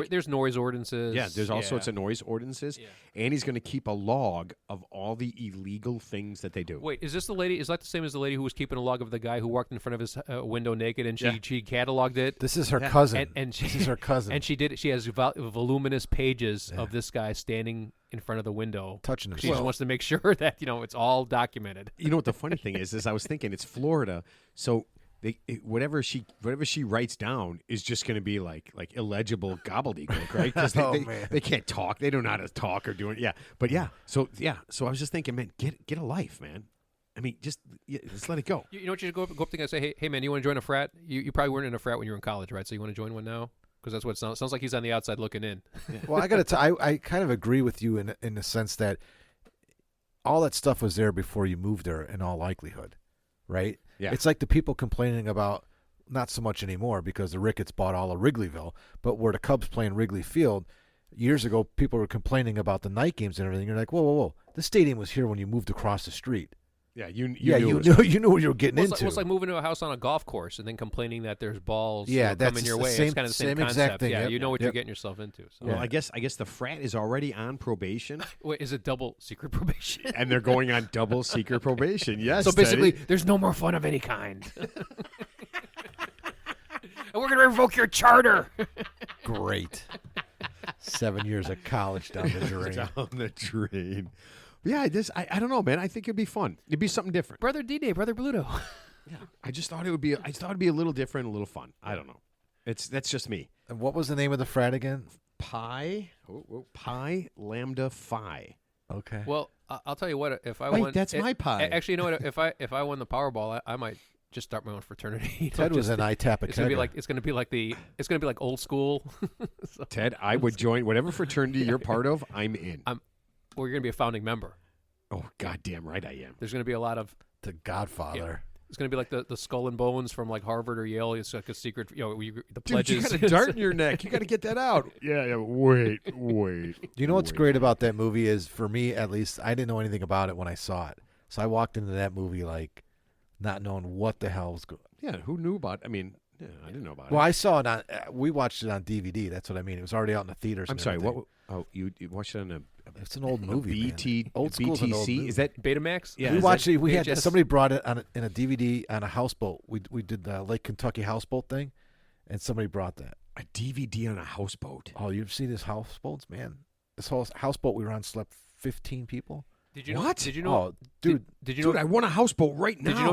There's noise ordinances. Yeah, there's all sorts of noise ordinances, Yeah. and he's going to keep a log of all the illegal things that they do. Wait, is this the lady? Is that the same as the lady who was keeping a log of the guy who walked in front of his window naked and she cataloged it? This is her cousin. And this is her cousin. And she did. She has voluminous pages of this guy standing in front of the window, touching She himself. just wants to make sure that it's all documented. You know what the funny thing is I was thinking it's Florida, so whatever she writes down is just going to be like illegible gobbledygook, right? Because they can't talk, they don't know how to talk or do it. Yeah, but so I was just thinking, man, get a life, man. I mean, just let it go. You know what you should go up to the guy and say, hey man, you want to join a frat? You probably weren't in a frat when you were in college, right? So you want to join one now? Because that's what it sounds like. He's on the outside looking in. Well, I got to I kind of agree with you in the sense that all that stuff was there before you moved there in all likelihood, right? Yeah. It's like the people complaining about, not so much anymore because the Ricketts bought all of Wrigleyville, but where the Cubs play in Wrigley Field, years ago people were complaining about the night games and everything. You're like, whoa. The stadium was here when you moved across the street. Yeah, you knew you knew what you were getting into. It's like moving to a house on a golf course and then complaining that there's balls that's coming your the way. same- It's kind of the same same concept. exact thing, Yeah, yep. you know what you're Yep. getting yourself into. So. Well, I guess the frat is already on probation, Wait, is it double secret probation? and they're going on double secret probation. Yes. So basically, Teddy. there's no more fun of any kind. And we're going to revoke your charter. Great. 7 years of college down the drain. down the drain. Yeah, I don't know, man. I think it'd be fun. It'd be something different. Brother D-Day, Brother Bluto. Yeah, I just thought it'd be a little different, a little fun. I don't know. That's just me. And what was the name of the frat again? Pi Lambda Phi. Okay. Well, I'll tell you what. If I Wait, won, that's my pie. Actually, you know what? If I won the Powerball, I might just start my own fraternity. Ted was an ITAPA It's gonna be like old school. So, Ted, I would join whatever fraternity you're part of. I'm in. well, you're gonna be a founding member. Oh, goddamn right I am. There's gonna be a lot of. The Godfather. It's gonna be like the skull and bones from like Harvard or Yale. It's like a secret. The Dude, pledges. you got a dart in your neck. You got to get that out. Yeah. Wait. You know what's great about that movie is, for me at least, I didn't know anything about it when I saw it. So I walked into that movie like not knowing what the hell was going on. Yeah, who knew about? I mean, I didn't know about Well, it. I saw it on. We watched it on DVD. That's what I mean. It was already out in the theaters. I'm and sorry. everything. What? Oh, you watched it on a It's an old movie. man. BT Old school's an old BTC? movie. Is that Betamax. Yeah, we is watched that it. We had VHS? somebody brought it in a DVD on a houseboat. We did the Lake Kentucky houseboat thing, and somebody brought that. a DVD on a houseboat? Oh, you've seen this houseboats, man? This whole houseboat we were on slept 15 people. Did you know? What? Did you know? Oh, dude, Did you Dude, know? I want a houseboat right now. Did you know-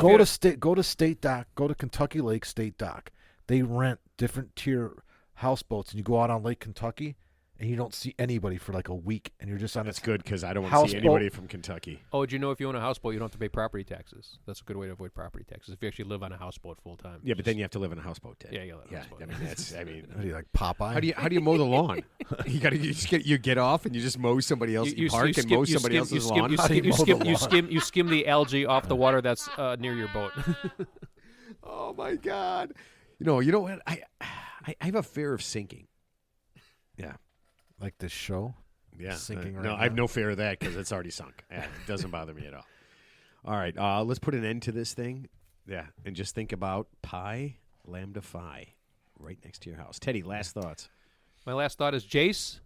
go to state dock. Go to Kentucky Lake State Dock. They rent different tier houseboats, and you go out on Lake Kentucky, and you don't see anybody for like a week, and you're just on That's this. good because I don't want to see Houseboat. anybody from Kentucky. Oh, did you know if you own a houseboat, you don't have to pay property taxes? That's a good way to avoid property taxes if you actually live on a houseboat full time. Yeah, but then you have to live in a houseboat, Ted. Yeah, you live in a houseboat. I mean, that's. I mean, What are you, like Popeye? how do you mow the lawn? You get off and you just mow somebody else. You park and mow somebody else's lawn. How do you mow the lawn? You skim the algae off the water that's near your boat. Oh my God! You know what? I have a fear of sinking. Yeah. Like this show? Yeah, Sinking right no, now. I have no fear of that because it's already sunk. Yeah, it doesn't bother me at all. All right, let's put an end to this thing. Yeah, and just think about Pi Lambda Phi right next to your house. Teddy, last thoughts. My last thought is Jace,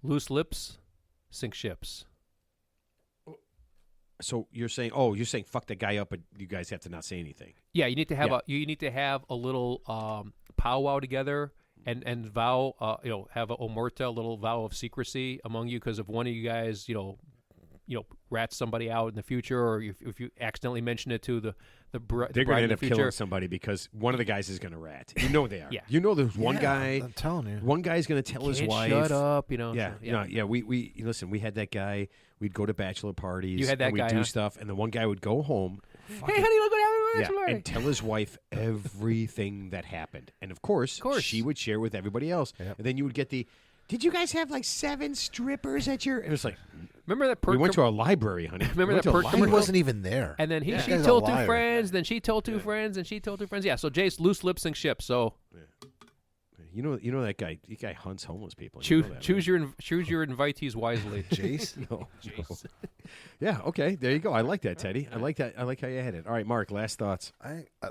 loose lips, sink ships. So you're saying fuck that guy up, but you guys have to not say anything. Yeah, you need to have Yeah. a little powwow together and vow have a omerta, a little vow of secrecy among you, because if one of you guys rat somebody out in the future, or if you accidentally mention it to the They're bride going to in end the up future. killing somebody because one of the guys is going to rat. You know they are. Yeah. You know there's one Yeah, guy. I'm telling you. One guy's going to tell his Can't wife. shut up, Yeah, so, yeah. We listen. We had that guy. We'd go to bachelor parties. You had that and we'd guy, do huh? stuff, and the one guy would go home. Hey, honey, look what happened! Yeah, and tell his wife everything that happened, and of course, she would share with everybody else. Yep. And then you would get the. Did you guys have like 7 strippers at your? And it's like, Remember that perk? we went to a library, honey. Remember We went that to a perk He library. wasn't even there. And then she That guy's a told 2 liar. friends, then she told 2 friends, and she told 2 friends. Yeah, so Jace loose lip sync ship. So You know that guy. That guy hunts homeless people. You choose know that, choose your invitees wisely. Jace? right? No. Yeah. Okay. There you go. I like that, Teddy. I like that. I like how you had it. All right, Mark. Last thoughts.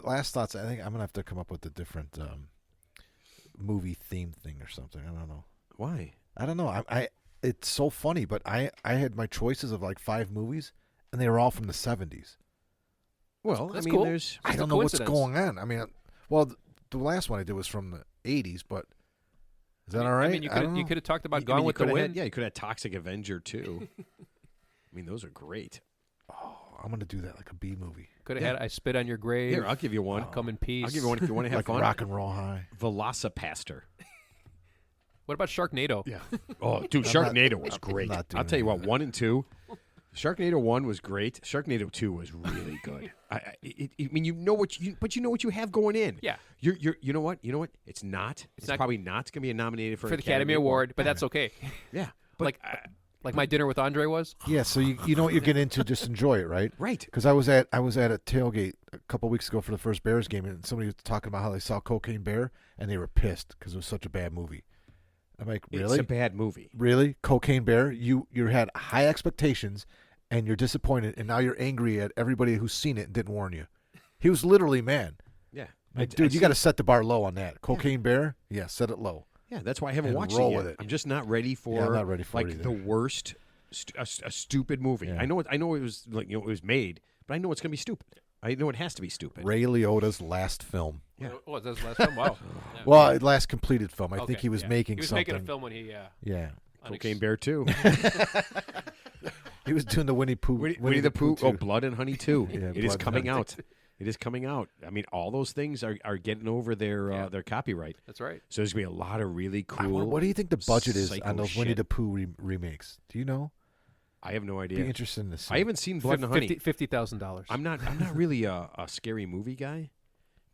Last thoughts. I think I'm gonna have to come up with a different movie theme thing or something. I don't know. Why? I don't know. I it's so funny, but I had my choices of like 5 movies, and they were all from the 70s. Well, That's I mean, cool. there's. I Just a don't know what's coincidence. going on. I mean, well, the last one I did was from the 80s, but is that all right? I mean, you could have talked about I Gone mean, you with the coulda Wind. Had, yeah, you could have Toxic Avenger too. I mean, those are great. Oh, I'm gonna do that like a B movie, Could have had I Spit on Your Grave. Here, I'll give you one. Come in peace. I'll give you one if you want to have like fun. Rock and Roll High. Velocipaster. What about Sharknado? Yeah. Oh, dude, I'm Sharknado not- was I'm great. not doing I'll tell you what, that. 1 and 2. Sharknado 1 was great. Sharknado 2 was really good. I mean, you know what you have going in. Yeah. You know what? It's not. It's not- probably not going to be nominated for For an the Academy Award, but that's okay. Yeah. But Like my dinner with Andre was. Yeah, so you know what you're getting into, just enjoy it, right? right. Because I was at a tailgate a couple weeks ago for the first Bears game, and somebody was talking about how they saw Cocaine Bear, and they were pissed because it was such a bad movie. I'm like, It's really? a bad movie. Really? Cocaine Bear? You had high expectations, and you're disappointed, and now you're angry at everybody who's seen it and didn't warn you. He was literally mad. Yeah. Like, dude, you got to set the bar low on that. Cocaine Bear? Yeah, set it low. Yeah, that's why I haven't And watched roll it yet. with it. I'm just not ready for. Yeah, I'm not ready for it like either. the worst, a stupid movie. Yeah. I know it was like it was made, but I know it's gonna be stupid. I know it has to be stupid. Ray Liotta's last film. Yeah. Oh, that's the last film. Wow. Yeah. Well, last completed film. I Okay, think he was yeah. making He was something. making a film when he. Yeah. Cocaine Bear 2. He was doing the Winnie Pooh. Winnie the Pooh. Oh, too. Blood and Honey 2. Yeah, It is Blood and coming Honey. out. It is coming out. I mean, all those things are getting over their copyright. That's right. So there's gonna be a lot of really I cool. wonder, what do you think the budget is psycho on those Winnie shit. the Pooh remakes? Do you know? I have no Be idea. interesting to see. I haven't seen Blood and Honey. $50,000. I'm not really a scary movie guy,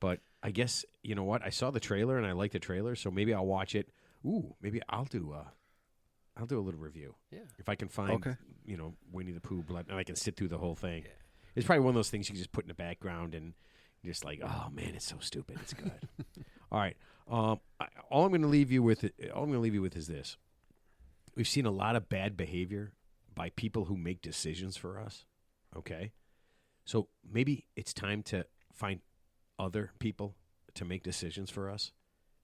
but I guess you know what? I saw the trailer and I like the trailer, so maybe I'll watch it. Ooh, maybe I'll do a little review. Yeah. If I can find Okay. Winnie the Pooh blood and I can sit through the whole thing. It's probably one of those things you can just put in the background and just like, oh man, it's so stupid. It's good. All right. All I'm going to leave you with is this. We've seen a lot of bad behavior by people who make decisions for us. Okay? So maybe it's time to find other people to make decisions for us,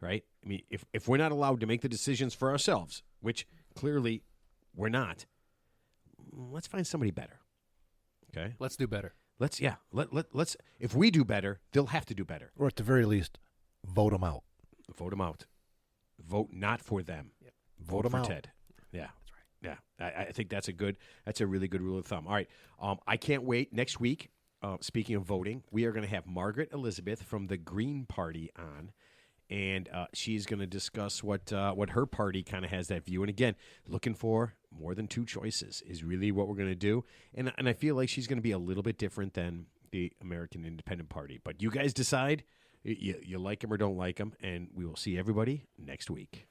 right? I mean, if we're not allowed to make the decisions for ourselves, which clearly we're not, let's find somebody better. Okay? Let's do better. Let's if we do better, they'll have to do better. Or at the very least, vote them out. Vote them out. Vote not for them. Yep. Vote 'em for out. Ted. Yeah. That's right. Yeah. I think that's a really good rule of thumb. All right. I can't wait. Next week, speaking of voting, we are going to have Margaret Elizabeth from the Green Party on. And she's going to discuss what her party kind of has that view. And again, looking for more than 2 choices is really what we're going to do. And I feel like she's going to be a little bit different than the American Independent Party. But you guys decide. You like them or don't like them. And we will see everybody next week.